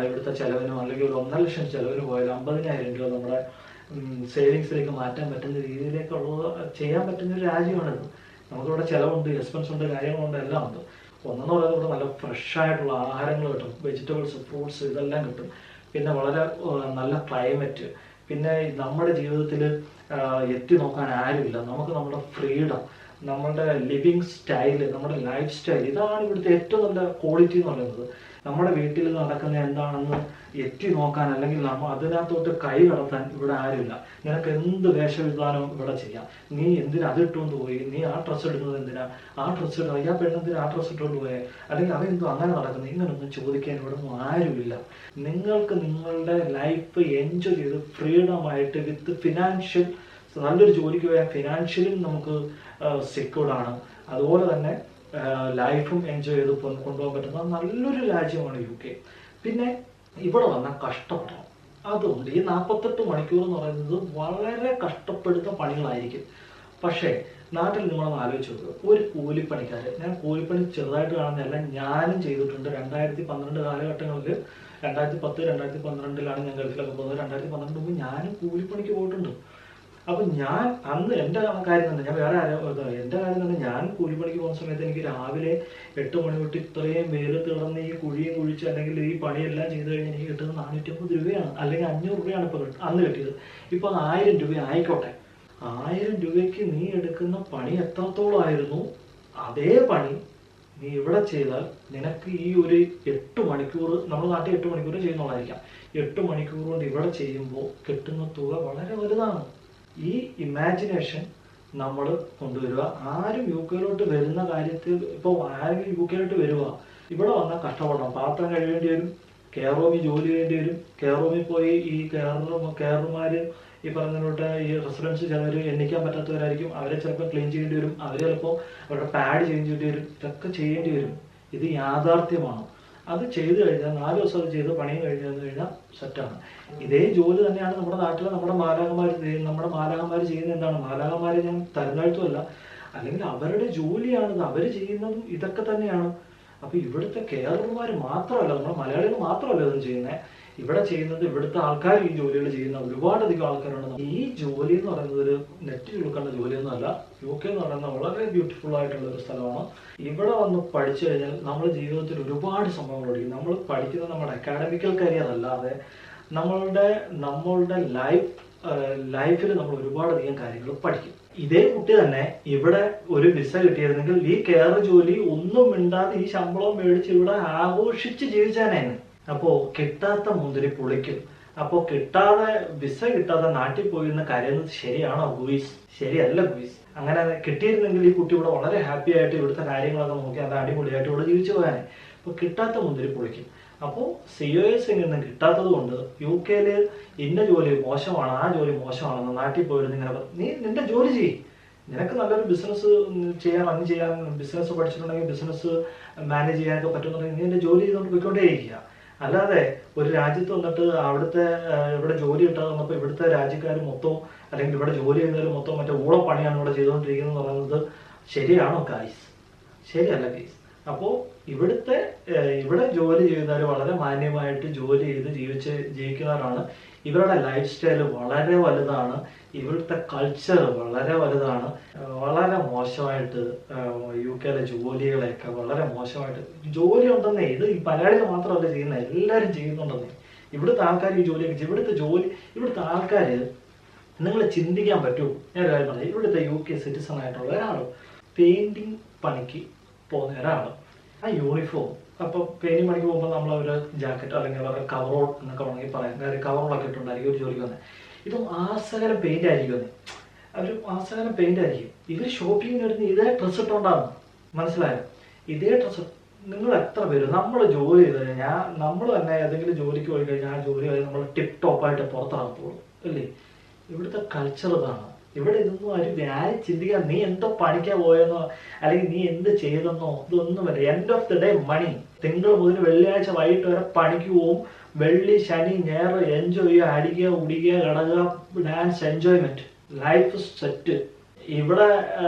ഇവിടുത്തെ ചിലവിനോ അല്ലെങ്കിൽ ഒരു 1.5 ലക്ഷം ചിലവിന് പോയാൽ 50,000 രൂപ നമ്മുടെ സേവിങ്സിലേക്ക് മാറ്റാൻ പറ്റുന്ന രീതിയിലേക്കുള്ളത് ചെയ്യാൻ പറ്റുന്ന ഒരു രാജ്യമാണിത്. നമുക്കിവിടെ ചിലവുണ്ട്, എക്സ്പെൻസ് ഉണ്ട്, കാര്യങ്ങളുണ്ട്, എല്ലാം ഉണ്ട്. ഒന്നെന്ന് പറയുന്നത് ഇവിടെ നല്ല ഫ്രഷ് ആയിട്ടുള്ള ആഹാരങ്ങൾ കിട്ടും, വെജിറ്റബിൾസ്, ഫ്രൂട്ട്സ് ഇതെല്ലാം കിട്ടും. പിന്നെ വളരെ നല്ല ക്ലൈമറ്റ്. പിന്നെ നമ്മുടെ ജീവിതത്തിൽ എത്തി നോക്കാൻ ആരുമില്ല. നമുക്ക് നമ്മുടെ ഫ്രീഡം, നമ്മുടെ ലിവിങ് സ്റ്റൈല്, നമ്മുടെ ലൈഫ് സ്റ്റൈൽ, ഇതാണ് ഇവിടുത്തെ ഏറ്റവും നല്ല ക്വാളിറ്റി എന്ന് പറയുന്നത്. നമ്മുടെ വീട്ടിൽ നടക്കുന്ന എന്താണെന്ന് എത്തി നോക്കാൻ അല്ലെങ്കിൽ അതിനകത്തോട്ട് കൈ കടത്താൻ ഇവിടെ ആരുമില്ല. നിനക്ക് എന്ത് വേഷവിധാനവും ഇവിടെ ചെയ്യാം. നീ എന്തിനാ അതിട്ടുകൊണ്ട് പോയി, നീ ആ ഡ്രസ്സ് ഇടുന്നത് എന്തിനാ, ആ ഡ്രസ്സ് ഇടുക, അയ്യാ പെണ്ണെന്തിനാ ആ ഡ്രസ്സ് ഇട്ടുകൊണ്ട് പോയേ, അല്ലെങ്കിൽ അവെന്തോ അങ്ങനെ നടക്കുന്നത്, ഇങ്ങനൊന്നും ചോദിക്കാൻ ഇവിടെ ഒന്നും ആരുമില്ല. നിങ്ങൾക്ക് നിങ്ങളുടെ ലൈഫ് എൻജോയ് ചെയ്ത് ഫ്രീഡമായിട്ട് വിത്ത് ഫിനാൻഷ്യൽ, നല്ലൊരു ജോലിക്ക് പോയാൽ ഫിനാൻഷ്യലും നമുക്ക് സെക്യൂർഡാണ്. അതുപോലെ തന്നെ ലൈഫും എൻജോയ് ചെയ്ത് കൊണ്ടുപോകാൻ പറ്റുന്ന നല്ലൊരു രാജ്യമാണ് യു കെ. പിന്നെ ഇവിടെ വന്നാൽ കഷ്ടപ്പെടണം. അതുകൊണ്ട് ഈ 48 മണിക്കൂർ എന്ന് പറയുന്നത് വളരെ കഷ്ടപ്പെടുന്ന പണികളായിരിക്കും. പക്ഷേ നാട്ടിൽ നിങ്ങളൊന്ന് ആലോചിച്ച് നോക്കുക. ഒരു കൂലിപ്പണിക്കാർ, ഞാൻ കൂലിപ്പണി ചെറുതായിട്ട് കാണുന്നതല്ല, ഞാനും ചെയ്തിട്ടുണ്ട്. 2012 കാലഘട്ടങ്ങളിൽ 2010, 2012 ഞാൻ ഗൾഫിലൊക്കെ പോകുന്നത്. 2012 മുമ്പ് ഞാനും കൂലിപ്പണിക്ക് പോയിട്ടുണ്ട്. അപ്പം ഞാൻ അന്ന് എൻ്റെ കാര്യം തന്നെ, ഞാൻ വേറെ എൻ്റെ കാര്യം തന്നെ, ഞാൻ കൂലിപ്പണിക്ക് പോകുന്ന സമയത്ത് എനിക്ക് രാവിലെ 8 മണി തൊട്ട് ഇത്രയും വെയിലത്ത് കിടന്ന് ഈ കുഴിയും കുഴിച്ച് അല്ലെങ്കിൽ ഈ പണിയെല്ലാം ചെയ്ത് കഴിഞ്ഞാൽ എനിക്ക് കിട്ടുന്നത് 450 രൂപയാണ്, അല്ലെങ്കിൽ 500 രൂപയാണ് ഇപ്പോൾ അന്ന് കിട്ടിയത്. ഇപ്പോൾ അത് 1000 രൂപ ആയിക്കോട്ടെ. 1000 രൂപയ്ക്ക് നീ എടുക്കുന്ന പണി എത്രത്തോളമായിരുന്നു, അതേ പണി നീ ഇവിടെ ചെയ്താൽ നിനക്ക് ഈ ഒരു 8 മണിക്കൂർ, നമ്മുടെ നാട്ടിൽ 8 മണിക്കൂർ ചെയ്യുന്നുള്ളതായിരിക്കാം, 8 മണിക്കൂർ കൊണ്ട് ഇവിടെ ചെയ്യുമ്പോൾ കിട്ടുന്ന തുക വളരെ വലുതാണ്. ഈ ഇമാജിനേഷൻ നമ്മൾ കൊണ്ടുവരിക. ആരും യു കെയിലോട്ട് വരുന്ന കാര്യത്തിൽ, ഇപ്പോൾ ആരെങ്കിലും യു കെയിലോട്ട് വരിക, ഇവിടെ വന്നാൽ കഷ്ടപ്പെടണം. പാത്രം കഴിയേണ്ടി വരും, കെയർ റൂമിൽ ജോലി ചെയ്യേണ്ടി വരും. കെയർ റൂമിൽ പോയി ഈ കെയർമാർ ഈ പറഞ്ഞിട്ട് ഈ റെസിഡൻസ് ചിലവർ എണ്ണിക്കാൻ പറ്റാത്തവരായിരിക്കും, അവരെ ചിലപ്പോൾ ക്ലീൻ ചെയ്യേണ്ടി വരും, അവർ ചിലപ്പോൾ അവരുടെ പാഡ് ചേഞ്ച് ചെയ്യേണ്ടി വരും. ഇതൊക്കെ ചെയ്യേണ്ടി വരും. ഇത് യാഥാർത്ഥ്യമാണ്. അത് ചെയ്ത് കഴിഞ്ഞാൽ 4 ദിവസം അത് ചെയ്ത് പണിയും കഴിഞ്ഞാൽ സെറ്റാണ്. ഇതേ ജോലി തന്നെയാണ് നമ്മുടെ നാട്ടിലെ നമ്മുടെ മാലാഖമാർ ചെയ്യുന്നത്. എന്താണ് മാലാഖമാരെ ഞാൻ തരംതാഴ്ത്തുമല്ല, അല്ലെങ്കിൽ അവരുടെ ജോലിയാണിത്, അവർ ചെയ്യുന്നതും ഇതൊക്കെ തന്നെയാണ്. അപ്പൊ ഇവിടുത്തെ കെയർമാർ മാത്രമല്ല, നമ്മുടെ മലയാളികൾ മാത്രമല്ല ഇതൊന്നും ചെയ്യുന്നത്. ഇവിടെ ചെയ്യുന്നത്, ഇവിടുത്തെ ആൾക്കാർ ഈ ജോലികൾ ചെയ്യുന്ന ഒരുപാടധികം ആൾക്കാരുണ്ട്. ഈ ജോലി എന്ന് പറയുന്നത് ഒരു നെറ്റിൽ കൊടുക്കേണ്ട ജോലിയൊന്നുമല്ല. യു കെ എന്ന് പറയുന്നത് വളരെ ബ്യൂട്ടിഫുൾ ആയിട്ടുള്ള ഒരു സ്ഥലമാണ്. ഇവിടെ വന്ന് പഠിച്ചു കഴിഞ്ഞാൽ നമ്മൾ ജീവിതത്തിൽ ഒരുപാട് സംഭവങ്ങൾ പഠിക്കും. നമ്മൾ പഠിക്കുന്നത് നമ്മുടെ അക്കാഡമിക്കൽ കരിയർ അല്ലാതെ നമ്മളുടെ ലൈഫിൽ നമ്മൾ ഒരുപാടധികം കാര്യങ്ങൾ പഠിക്കും. ഇതേ കുട്ടി തന്നെ ഇവിടെ ഒരു വിസ കിട്ടിയിരുന്നെങ്കിൽ ഈ കെയർ ജോലി ഒന്നും മിണ്ടാതെ ഈ ശമ്പളം മേടിച്ച് ഇവിടെ ആഘോഷിച്ച് ജീവിച്ചാനായിരുന്നു. അപ്പോ കിട്ടാത്ത മുന്തിരി പുളിക്കും. അപ്പോ വിസ കിട്ടാതെ നാട്ടിൽ പോയിരുന്ന കരയുന്നത് ശരിയാണോ ഗുയിസ്? ശരിയല്ല ഗുയിസ്. അങ്ങനെ കിട്ടിയിരുന്നെങ്കിൽ ഈ കുട്ടി ഇവിടെ വളരെ ഹാപ്പി ആയിട്ട് ഇവിടുത്തെ കാര്യങ്ങളൊക്കെ നോക്കി അത് അടിപൊളിയായിട്ട് ഇവിടെ ജീവിച്ചു പോകാനെ. അപ്പൊ കിട്ടാത്ത മുന്തിരി പൊളിക്കും. അപ്പോൾ COS ഒന്നും കിട്ടാത്തത് കൊണ്ട് യു കെയില് ഇന്ന ജോലി മോശമാണ്, ആ ജോലി മോശമാണെന്ന് നാട്ടിൽ പോയിരുന്നു. ഇങ്ങനെ നീ നിന്റെ ജോലി ചെയ്യ്. നിനക്ക് നല്ലൊരു ബിസിനസ് റൺ ചെയ്യാൻ ബിസിനസ് പഠിച്ചിട്ടുണ്ടെങ്കിൽ ബിസിനസ് മാനേജ് ചെയ്യാനൊക്കെ പറ്റുന്നുണ്ടെങ്കിൽ നീ നിന്റെ ജോലി ചെയ്തുകൊണ്ട് പോയിക്കൊണ്ടേയിരിക്കുക. അല്ലാതെ ഒരു രാജ്യത്ത് വന്നിട്ട് ഇവിടെ ജോലി കിട്ടാതെ വന്നപ്പോൾ ഇവിടുത്തെ രാജ്യക്കാർ മൊത്തം അല്ലെങ്കിൽ ഇവിടെ ജോലി ചെയ്യുന്നവർ മൊത്തം മറ്റേ ഊളപ്പണിയാണ് ഇവിടെ ചെയ്തുകൊണ്ടിരിക്കുന്നത് പറയുന്നത് ശരിയാണോ ഗൈസ്? ശരിയല്ല ഗൈസ്. അപ്പോൾ ഇവിടെ ജോലി ചെയ്യുന്നവർ വളരെ മാന്യമായിട്ട് ജോലി ചെയ്ത് ജീവിക്കുന്നവരാണ്. ഇവരുടെ ലൈഫ് സ്റ്റൈല് വളരെ വലുതാണ്, ഇവിടുത്തെ കൾച്ചർ വളരെ വലുതാണ്. വളരെ മോശമായിട്ട് UK ജോലികളെയൊക്കെ വളരെ മോശമായിട്ട് ജോലി ഉണ്ടെന്നേ. ഇത് ഈ മലയാളികൾ മാത്രമല്ല ചെയ്യുന്നത്, എല്ലാവരും ചെയ്യുന്നുണ്ടെന്നേ. ഇവിടുത്തെ ആൾക്കാർ ഈ ജോലിയൊക്കെ ഇവിടുത്തെ ആൾക്കാർ നിങ്ങൾ ചിന്തിക്കാൻ പറ്റുമോ? ഞാൻ ഒരു കാര്യം പറയാം. ഇവിടുത്തെ UK സിറ്റിസൺ ആയിട്ടുള്ള ഒരാൾ പെയിന്റിങ് പണിക്ക് പോകുന്ന ഒരാൾ, ആ യൂണിഫോം അപ്പോൾ പെയിന്റിങ് പണിക്ക് പോകുമ്പോൾ നമ്മളൊരു ജാക്കറ്റ് അല്ലെങ്കിൽ അവരുടെ കവറോൾ എന്നൊക്കെ വേണമെങ്കിൽ പറയാം, കാര്യം കവറോളൊക്കെ ഇട്ടുണ്ടായിരിക്കും ഒരു ജോലിക്ക് വന്നത്. ഇതും ആസകലം പെയിന്റ് ആയിരിക്കും, അവർ ആസകലം പെയിന്റ് ആയിരിക്കും. ഇവർ ഷോപ്പിങ്ങിന് വരുന്ന ഇതേ ഡ്രസ്സ് ഇട്ടുണ്ടാകും, മനസ്സിലായോ? ഇതേ ഡ്രസ്സ് നിങ്ങൾ എത്ര പേര് നമ്മൾ ജോലി ചെയ്ത് കഴിഞ്ഞാൽ നമ്മൾ തന്നെ ഏതെങ്കിലും ജോലിക്ക് പോയി കഴിഞ്ഞാൽ ആ ജോലി കഴിഞ്ഞ് നമ്മൾ ടിപ്പ് ടോപ്പായിട്ട് പുറത്തിറങ്ങത്തുള്ളൂ അല്ലേ? ഇവിടുത്തെ കൾച്ചർ ഇതാണ്. ഇവിടെ ഇതൊന്നും ആരും ചിന്തിക്കാൻ നീ എന്തോ പഠിക്കാൻ പോയെന്നോ അല്ലെങ്കിൽ നീ എന്ത് ചെയ്തെന്നോ ഇതൊന്നും വരെ. End of the day money. തിങ്കൾ മുതൽ വെള്ളിയാഴ്ച വൈകിട്ട് വരെ പണിക്ക് പോവും, വെള്ളി ശനി ഞായർ എൻജോയ് ചെയ്യുക, അടിക്കുക ഉടിക്കുക കിടക്കുക, ഡാൻസ്, എൻജോയ്മെന്റ്, ലൈഫ് സെറ്റ്. ഇവിടെ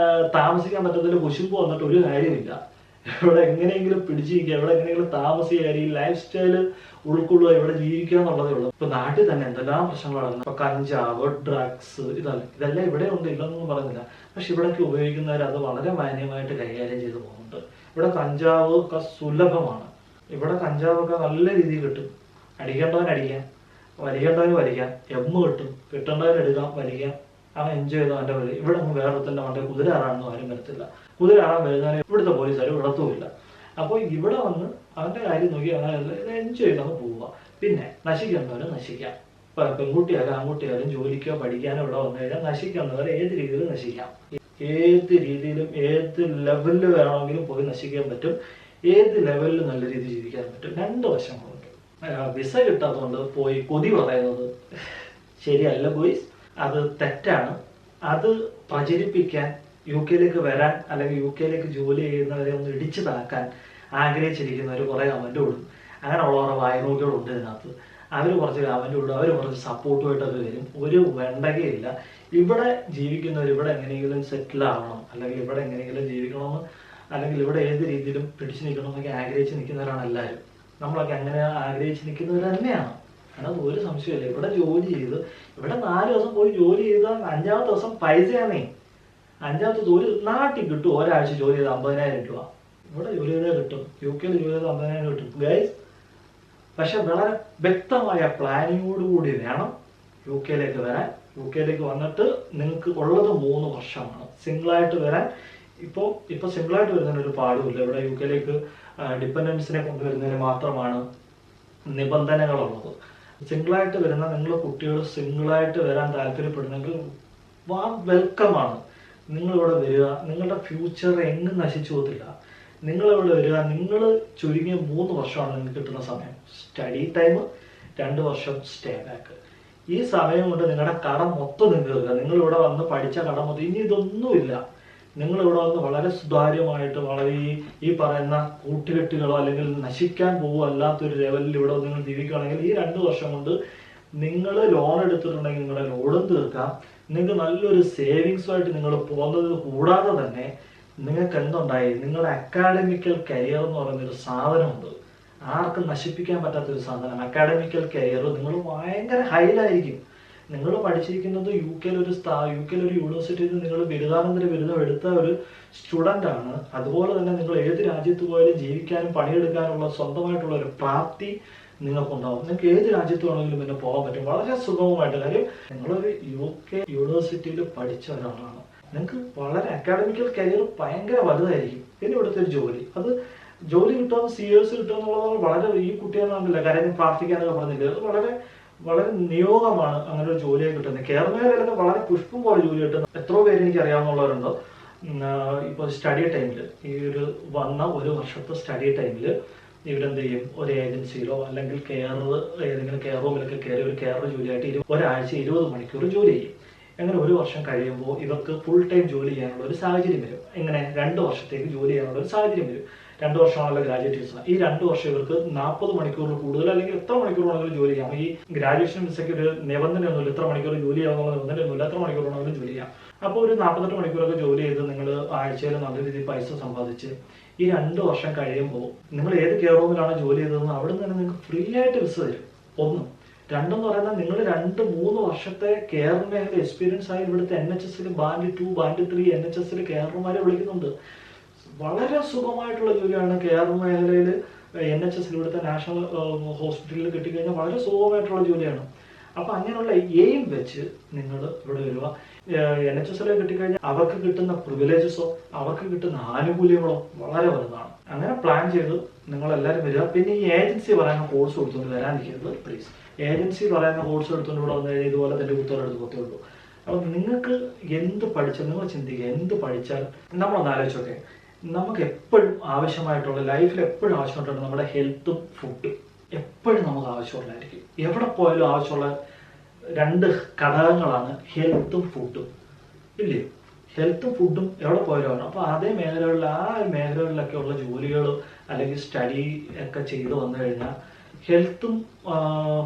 താമസിക്കാൻ പറ്റത്തില്ല, കുശുമ്പ് വന്നിട്ട് ഒരു കാര്യമില്ല. ഇവിടെ എങ്ങനെയെങ്കിലും പിടിച്ചിരിക്കുക, ഇവിടെ എങ്ങനെയെങ്കിലും താമസിക്കുക, ഈ ലൈഫ് സ്റ്റൈല് ഉൾക്കൊള്ളുക, ഇവിടെ ജീവിക്കുക എന്നുള്ളതേ ഉള്ളൂ. ഇപ്പൊ നാട്ടിൽ തന്നെ എന്തെല്ലാം പ്രശ്നങ്ങളാണ്. ഇപ്പൊ കഞ്ചാവ്, ഡ്രഗ്സ്, ഇതെല്ലാം ഇവിടെ ഉണ്ട്, ഇല്ലെന്നൊന്നും പറയുന്നില്ല. പക്ഷെ ഇവിടേക്ക് ഉപയോഗിക്കുന്നവർ അത് വളരെ മാന്യമായിട്ട് കൈകാര്യം ചെയ്ത് പോകുന്നുണ്ട്. ഇവിടെ കഞ്ചാവ് ഒക്കെ സുലഭമാണ്. ഇവിടെ കഞ്ചാവൊക്കെ നല്ല രീതിയിൽ കിട്ടും. അടിക്കേണ്ടവൻ അടിക്കാം, വലിക്കേണ്ടവന് വലിക്കാം, കിട്ടും, കിട്ടേണ്ടവൻ എടുക്കാം, വലിക്കാം. അവൻ എൻജോയ് ചെയ്ത അവൻ്റെ വഴി. ഇവിടെ ഒന്നും വേറൊരുത്തൻ്റെ അവൻ്റെ കുതിരാറാണെന്നും ആരും വരത്തില്ല. കുതിരാറാൻ വരുന്നതിന് ഇവിടുത്തെ പോലീസുകാർ വിടത്തുമില്ല. അപ്പോൾ ഇവിടെ വന്ന് അവൻ്റെ കാര്യം നോക്കി അവനെ എൻജോയ് ചെയ്തങ്ങ് പോവുക. പിന്നെ നശിക്കേണ്ടവരെ നശിക്കാം. പെൺകുട്ടിയായാലും ആൺകുട്ടിയായാലും ജോലിക്കോ പഠിക്കാനോ ഇവിടെ വന്നു കഴിഞ്ഞാൽ നശിക്കേണ്ടവരെ ഏത് രീതിയിലും നശിക്കാം. ഏത് രീതിയിലും ഏത് ലെവലിൽ വേണമെങ്കിലും പോയി നശിക്കാൻ പറ്റും. ഏത് ലെവലിൽ നല്ല രീതിയിൽ ജീവിക്കാൻ പറ്റും. 2 വശങ്ങളുണ്ട്. വിസ കിട്ടാത്തതുകൊണ്ട് പോയി കൊതി പറയുന്നത് ശരിയല്ല ബോയ്സ്, അത് തെറ്റാണ്. അത് പ്രചരിപ്പിക്കാൻ UK വരാൻ അല്ലെങ്കിൽ UK ജോലി ചെയ്യുന്നവരെ ഒന്ന് ഇടിച്ചു താക്കാൻ ആഗ്രഹിച്ചിരിക്കുന്നവർ കുറേ കമന്റ് കൊടുക്കും. അങ്ങനെയുള്ളവരുടെ വായനോക്കുകളുണ്ട് ഇതിനകത്ത്. അവർ കുറച്ച് കമന്റ് കൊടുക്കും, അവർ കുറച്ച് സപ്പോർട്ടുമായിട്ടൊക്കെ വരും. ഒരു വേണ്ടകയില്ല. ഇവിടെ ജീവിക്കുന്നവർ ഇവിടെ എങ്ങനെയെങ്കിലും സെറ്റിൽ ആവണം, അല്ലെങ്കിൽ ഇവിടെ എങ്ങനെയെങ്കിലും ജീവിക്കണമെന്ന്, അല്ലെങ്കിൽ ഇവിടെ ഏത് രീതിയിലും പിടിച്ചു നിൽക്കണമെന്നൊക്കെ ആഗ്രഹിച്ച് നിൽക്കുന്നവരാണ് എല്ലാവരും. നമ്മളൊക്കെ അങ്ങനെ ആഗ്രഹിച്ച് നിൽക്കുന്നവർ തന്നെയാണ്. കാരണം ഒരു സംശയമില്ല. ഇവിടെ ജോലി ചെയ്ത് ഇവിടെ 4 ദിവസം പോയി ജോലി ചെയ്താൽ 5ാമത്തെ ദിവസം പൈസയാണേ. 5ാമത്തെ ഒരു നാട്ടിൽ കിട്ടും. ഒരാഴ്ച ജോലി ചെയ്ത് 50,000 രൂപ. ഇവിടെ ജോലി ചെയ്താൽ കിട്ടും. UK ജോലി ചെയ്ത് 50,000 കിട്ടും ഗൈസ്. പക്ഷെ വളരെ വ്യക്തമായ പ്ലാനിങ്ങോടുകൂടി വേണം UK വരാൻ. UK വന്നിട്ട് നിങ്ങൾക്ക് ഉള്ളത് 3 വർഷമാണ്. സിംഗിളായിട്ട് വരാൻ ഇപ്പൊ സിംഗിളായിട്ട് വരുന്നതിന് ഒരു പാടുമില്ല. ഇവിടെ UK ഡിപ്പെൻഡൻസിനെ കൊണ്ടുവരുന്നതിന് മാത്രമാണ് നിബന്ധനകളുള്ളത്. സിംഗിളായിട്ട് വരുന്ന നിങ്ങൾ കുട്ടികൾ സിംഗിളായിട്ട് വരാൻ താല്പര്യപ്പെടുന്നെങ്കിൽ വെൽക്കമാണ്. നിങ്ങളിവിടെ വരിക. നിങ്ങളുടെ ഫ്യൂച്ചർ എങ്ങും നശിച്ചു പോകത്തില്ല. നിങ്ങളിവിടെ വരിക. നിങ്ങൾ ചുരുങ്ങിയ 3 വർഷമാണ് നിങ്ങൾക്ക് കിട്ടുന്ന സമയം. സ്റ്റഡി ടൈം, 2 വർഷം സ്റ്റേ ബാക്ക്. ഈ സമയം കൊണ്ട് നിങ്ങളുടെ കടം മൊത്തം നിങ്ങൾക്ക് നിങ്ങളിവിടെ വന്ന് പഠിച്ച കടം മൊത്തം ഇനി ഇതൊന്നുമില്ല. നിങ്ങളിവിടെ വന്ന് വളരെ സുതാര്യമായിട്ട് വളരെ ഈ പറയുന്ന കൂട്ടുകെട്ടുകളോ അല്ലെങ്കിൽ നശിക്കാൻ പോകുമോ അല്ലാത്തൊരു ലെവലിൽ ഇവിടെ നിങ്ങൾ ജീവിക്കുകയാണെങ്കിൽ ഈ 2 വർഷം കൊണ്ട് നിങ്ങൾ ലോൺ എടുത്തിട്ടുണ്ടെങ്കിൽ നിങ്ങളുടെ ലോണും തീർക്കാം. നിങ്ങൾക്ക് നല്ലൊരു സേവിങ്സുമായിട്ട് നിങ്ങൾ പോകുന്നത് കൂടാതെ തന്നെ നിങ്ങൾക്ക് എന്തുണ്ടായി, നിങ്ങളുടെ അക്കാഡമിക്കൽ കരിയർ എന്ന് പറയുന്നൊരു സാധനമുണ്ട്. ആർക്കും നശിപ്പിക്കാൻ പറ്റാത്തൊരു സാധനം. അക്കാഡമിക്കൽ കരിയർ നിങ്ങൾ ഭയങ്കര ഹൈലായിരിക്കും. നിങ്ങൾ പഠിച്ചിരിക്കുന്നത് UK ഒരു യൂണിവേഴ്സിറ്റിയിൽ നിന്ന് നിങ്ങൾ ബിരുദാനന്തര ബിരുദം എടുത്ത ഒരു സ്റ്റുഡൻ്റ് ആണ്. അതുപോലെ തന്നെ നിങ്ങൾ ഏത് രാജ്യത്ത് പോയാലും ജീവിക്കാനും പണിയെടുക്കാനുള്ള സ്വന്തമായിട്ടുള്ള ഒരു പ്രാപ്തി നിങ്ങൾക്കുണ്ടാവും. നിങ്ങൾക്ക് ഏത് രാജ്യത്ത് വേണമെങ്കിലും പിന്നെ പോകാൻ പറ്റും വളരെ സുഗമമായിട്ട്. കാര്യം നിങ്ങളൊരു UK യൂണിവേഴ്സിറ്റിയിൽ പഠിച്ച ഒരാളാണ്. നിങ്ങൾക്ക് വളരെ അക്കാഡമിക്കൽ കരിയർ ഭയങ്കര വലുതായിരിക്കും. പിന്നെ ഇവിടുത്തെ ഒരു അത് ജോലി കിട്ടുമെന്ന് CAS കിട്ടുമെന്നുള്ളത് വളരെ ഈ കുട്ടിയെന്നാണല്ലോ കാര്യം പ്രാർത്ഥിക്കാനൊക്കെ പറഞ്ഞില്ല. അത് വളരെ നിയോഗമാണ് അങ്ങനെ ഒരു ജോലിയെ കിട്ടുന്നത്. കേരളത്തിലൊക്കെ വളരെ പുഷ്പം പോലെ ജോലി കിട്ടുന്നത് എത്രയോ പേര് എനിക്ക് അറിയാവുന്നവരുണ്ട്. ഇപ്പോൾ സ്റ്റഡി ടൈമിൽ ഈ വന്ന 1 വർഷത്തെ സ്റ്റഡി ടൈമിൽ ഇവരെന്ത് ചെയ്യും, ഒരു ഏജൻസിയിലോ അല്ലെങ്കിൽ ഏതെങ്കിലും കെയർ റൂമിലൊക്കെ കയറി ഒരു കെയർ ജോലിയായിട്ട് ഒരാഴ്ച 20 മണിക്കൂർ ജോലി ചെയ്യും. അങ്ങനെ 1 വർഷം കഴിയുമ്പോൾ ഇവർക്ക് ഫുൾ ടൈം ജോലി ചെയ്യാനുള്ള ഒരു സാഹചര്യം വരും. ഇങ്ങനെ 2 വർഷത്തേക്ക് ജോലി ചെയ്യാനുള്ള ഒരു സാഹചര്യം വരും. 2 വർഷമാണല്ലോ ഗ്രാജുവേറ്റ് വിസ. ഈ 2 വർഷം ഇവർക്ക് 40 മണിക്കൂറിൽ കൂടുതൽ അല്ലെങ്കിൽ എത്ര മണിക്കൂർ വേണമെങ്കിലും ജോലി ചെയ്യാം. ഈ ഗ്രാജുവേഷൻ വിസയ്ക്ക് ഒരു നിബന്ധനയൊന്നുമില്ല, എത്ര മണിക്കൂർ ജോലി ചെയ്യാമെന്നുള്ള നിബന്ധനയൊന്നുമില്ല, എത്ര മണിക്കൂർ വേണമെങ്കിലും ജോലി ചെയ്യാം. അപ്പോൾ ഒരു 48 മണിക്കൂറൊക്കെ ജോലി ചെയ്ത് നിങ്ങൾ ആഴ്ചയിൽ നല്ല രീതിയിൽ പൈസ സമ്പാദിച്ച് ഈ 2 വർഷം കഴിയുമ്പോൾ നിങ്ങൾ ഏത് കെയർ ഹോമിലാണ് ജോലി ചെയ്തതെന്ന് അവിടെ നിന്ന് നിങ്ങൾക്ക് ഫ്രീ ആയിട്ട് വിസ തരും. 1. 2 എന്ന് പറയുന്നത് നിങ്ങൾ 2-3 വർഷത്തെ കെയർ മേഖല എക്സ്പീരിയൻസ് ആയി ഇവിടുത്തെ NHS ബാൻഡ് 2 ബാൻഡ് 3 NHS കെയർമാരെ വിളിക്കുന്നുണ്ട്. വളരെ സുഖമായിട്ടുള്ള ജോലിയാണ് കെയർ മേഖലയിൽ. NHS ഇവിടുത്തെ നാഷണൽ ഹോസ്പിറ്റലിൽ കിട്ടിക്കഴിഞ്ഞാൽ വളരെ സുഖമായിട്ടുള്ള ജോലിയാണ്. അപ്പൊ അങ്ങനെയുള്ള എയിം വെച്ച് നിങ്ങൾ ഇവിടെ വരിക. NHS കിട്ടിക്കഴിഞ്ഞാൽ അവർക്ക് കിട്ടുന്ന പ്രിവിലേജസോ അവർക്ക് കിട്ടുന്ന ആനുകൂല്യങ്ങളോ വളരെ വലുതാണ്. അങ്ങനെ പ്ലാൻ ചെയ്ത് നിങ്ങൾ എല്ലാവരും വരിക. പിന്നെ ഈ ഏജൻസി പറയുന്ന കോഴ്സ് കൊടുത്തുകൊണ്ട് വരാനിരിക്കരുത് പ്ലീസ്. ഏജൻസി പറയുന്ന കോഴ്സ് എടുത്തുകൊണ്ട് ഇവിടെ വന്നു കഴിഞ്ഞാൽ ഇതുപോലെ തന്നെ കുത്തോലെടുത്ത് കുത്തുള്ളൂ. അപ്പൊ നിങ്ങൾക്ക് എന്ത് പഠിച്ചാൽ നിങ്ങൾ ചിന്തിക്കുക, എന്ത് പഠിച്ചാൽ നമ്മളൊന്ന് ആലോചിച്ചോക്കെ, നമുക്ക് എപ്പോഴും ആവശ്യമായിട്ടുള്ള ലൈഫിൽ എപ്പോഴും ആവശ്യമായിട്ടുള്ള നമ്മുടെ ഹെൽത്തും ഫുഡും എപ്പോഴും നമുക്ക് ആവശ്യമുള്ളതായിരിക്കും. എവിടെ പോയാലും ആവശ്യമുള്ള 2 ഘടകങ്ങളാണ് ഹെൽത്തും ഫുഡും, ഇല്ലേ? ഹെൽത്തും ഫുഡും എവിടെ പോയാലും ആണ്. അപ്പോൾ അതേ മേഖലകളിൽ ആ മേഖലകളിലൊക്കെ ഉള്ള ജോലികൾ അല്ലെങ്കിൽ സ്റ്റഡി ഒക്കെ ചെയ്ത് വന്നു കഴിഞ്ഞാൽ ഹെൽത്തും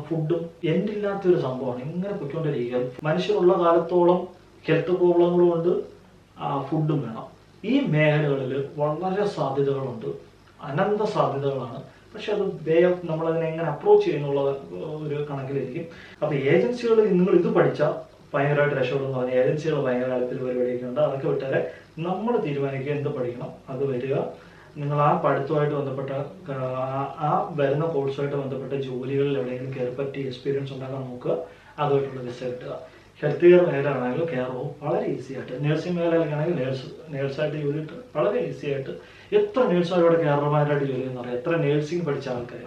ഫുഡും എന്തില്ലാത്തൊരു സംഭവമാണ്. ഇങ്ങനെ പൊയ്ക്കൊണ്ടിരിക്കുക. മനുഷ്യരുള്ള കാലത്തോളം ഹെൽത്ത് പ്രോബ്ലങ്ങളും ഉണ്ട്, ഫുഡും വേണം. ഈ മേഖലകളിൽ വളരെ സാധ്യതകളുണ്ട്, അനന്ത സാധ്യതകളാണ്. പക്ഷെ അത് വേ ഓഫ് നമ്മളതിനെ എങ്ങനെ അപ്രോച്ച് ചെയ്യുന്നുള്ള ഒരു കണക്കിലിരിക്കും. അപ്പൊ ഏജൻസികളിൽ നിങ്ങൾ ഇത് പഠിച്ചാൽ ഭയങ്കരമായിട്ട് രക്ഷപ്പെടുന്ന പറഞ്ഞ ഏജൻസികൾ ഭയങ്കര കാലത്തിൽ പരിപാടിയൊക്കെ ഉണ്ട്. അതൊക്കെ വിട്ടാലെ നമ്മൾ തീരുമാനിക്കുക എന്ത് പഠിക്കണം, അത് വരിക. നിങ്ങൾ ആ പഠിത്തമായിട്ട് ബന്ധപ്പെട്ട ആ വരുന്ന കോഴ്സുമായിട്ട് ബന്ധപ്പെട്ട ജോലികളിൽ എവിടെയെങ്കിലും കയറി പറ്റി എക്സ്പീരിയൻസ് ഉണ്ടാക്കാൻ നോക്കുക. അതുമായിട്ടുള്ള വിസ കിട്ടുക. ഹെൽത്ത് കെയർ മേഖലയാണെങ്കിൽ കെയർ ഹോം വളരെ ഈസി ആയിട്ട്, നഴ്സിംഗ് മേഖലയിലാണെങ്കിൽ നേഴ്സായിട്ട് ജോലി കിട്ടും വളരെ ഈസി ആയിട്ട്. എത്ര നേഴ്സുമാരോടെ കെയർമാരായിട്ട് ജോലി ചെയ്യുന്ന പറയാം, എത്ര നേഴ്സിംഗ് പഠിച്ച ആൾക്കാർ.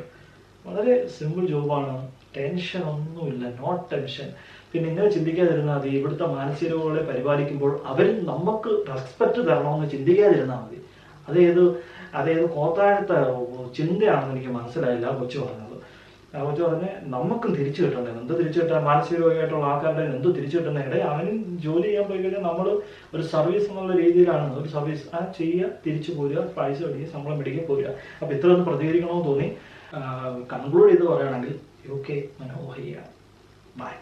വളരെ സിമ്പിൾ ജോബാണ്, ടെൻഷൻ ഒന്നുമില്ല, നോ ടെൻഷൻ. പിന്നെ ഇങ്ങനെ ചിന്തിക്കാതിരുന്നാൽ മതി, ഇവിടുത്തെ മാനസിക രോഗികളെ പരിപാലിക്കുമ്പോൾ അവരും നമുക്ക് റെസ്പെക്ട് തരണമെന്ന് ചിന്തിക്കാതിരുന്നാൽ മതി. അതേത് കോത്താഴത്തെ ചിന്തയാണെന്ന് എനിക്ക് മനസ്സിലായില്ല കൊച്ചു പറഞ്ഞത്. കൊച്ചു പറഞ്ഞ് നമുക്കും തിരിച്ചു കിട്ടണ്ടേ, എന്ത് തിരിച്ചു കിട്ടാൻ, മാനസിക രോഗിയായിട്ടുള്ള ആൾക്കാരുടെ എന്ത് തിരിച്ചു കിട്ടുന്നതിടെ അവനും ജോലി ചെയ്യാൻ പോയി കഴിഞ്ഞാൽ നമ്മൾ ഒരു സർവീസ് എന്നുള്ള രീതിയിലാണ് ഒരു സർവീസ് ചെയ്യുക, തിരിച്ചു പോരുക, പൈസ മേടിക്കുക, ശമ്പളം മേടിക്കുക, പോരുക. അപ്പൊ ഇത്രയൊന്ന് പ്രതികരിക്കണമെന്ന് തോന്നി. കൺക്ലൂഡ് ചെയ്ത് പറയുകയാണെങ്കിൽ UK മനോഹരിയാണ്. ബൈ.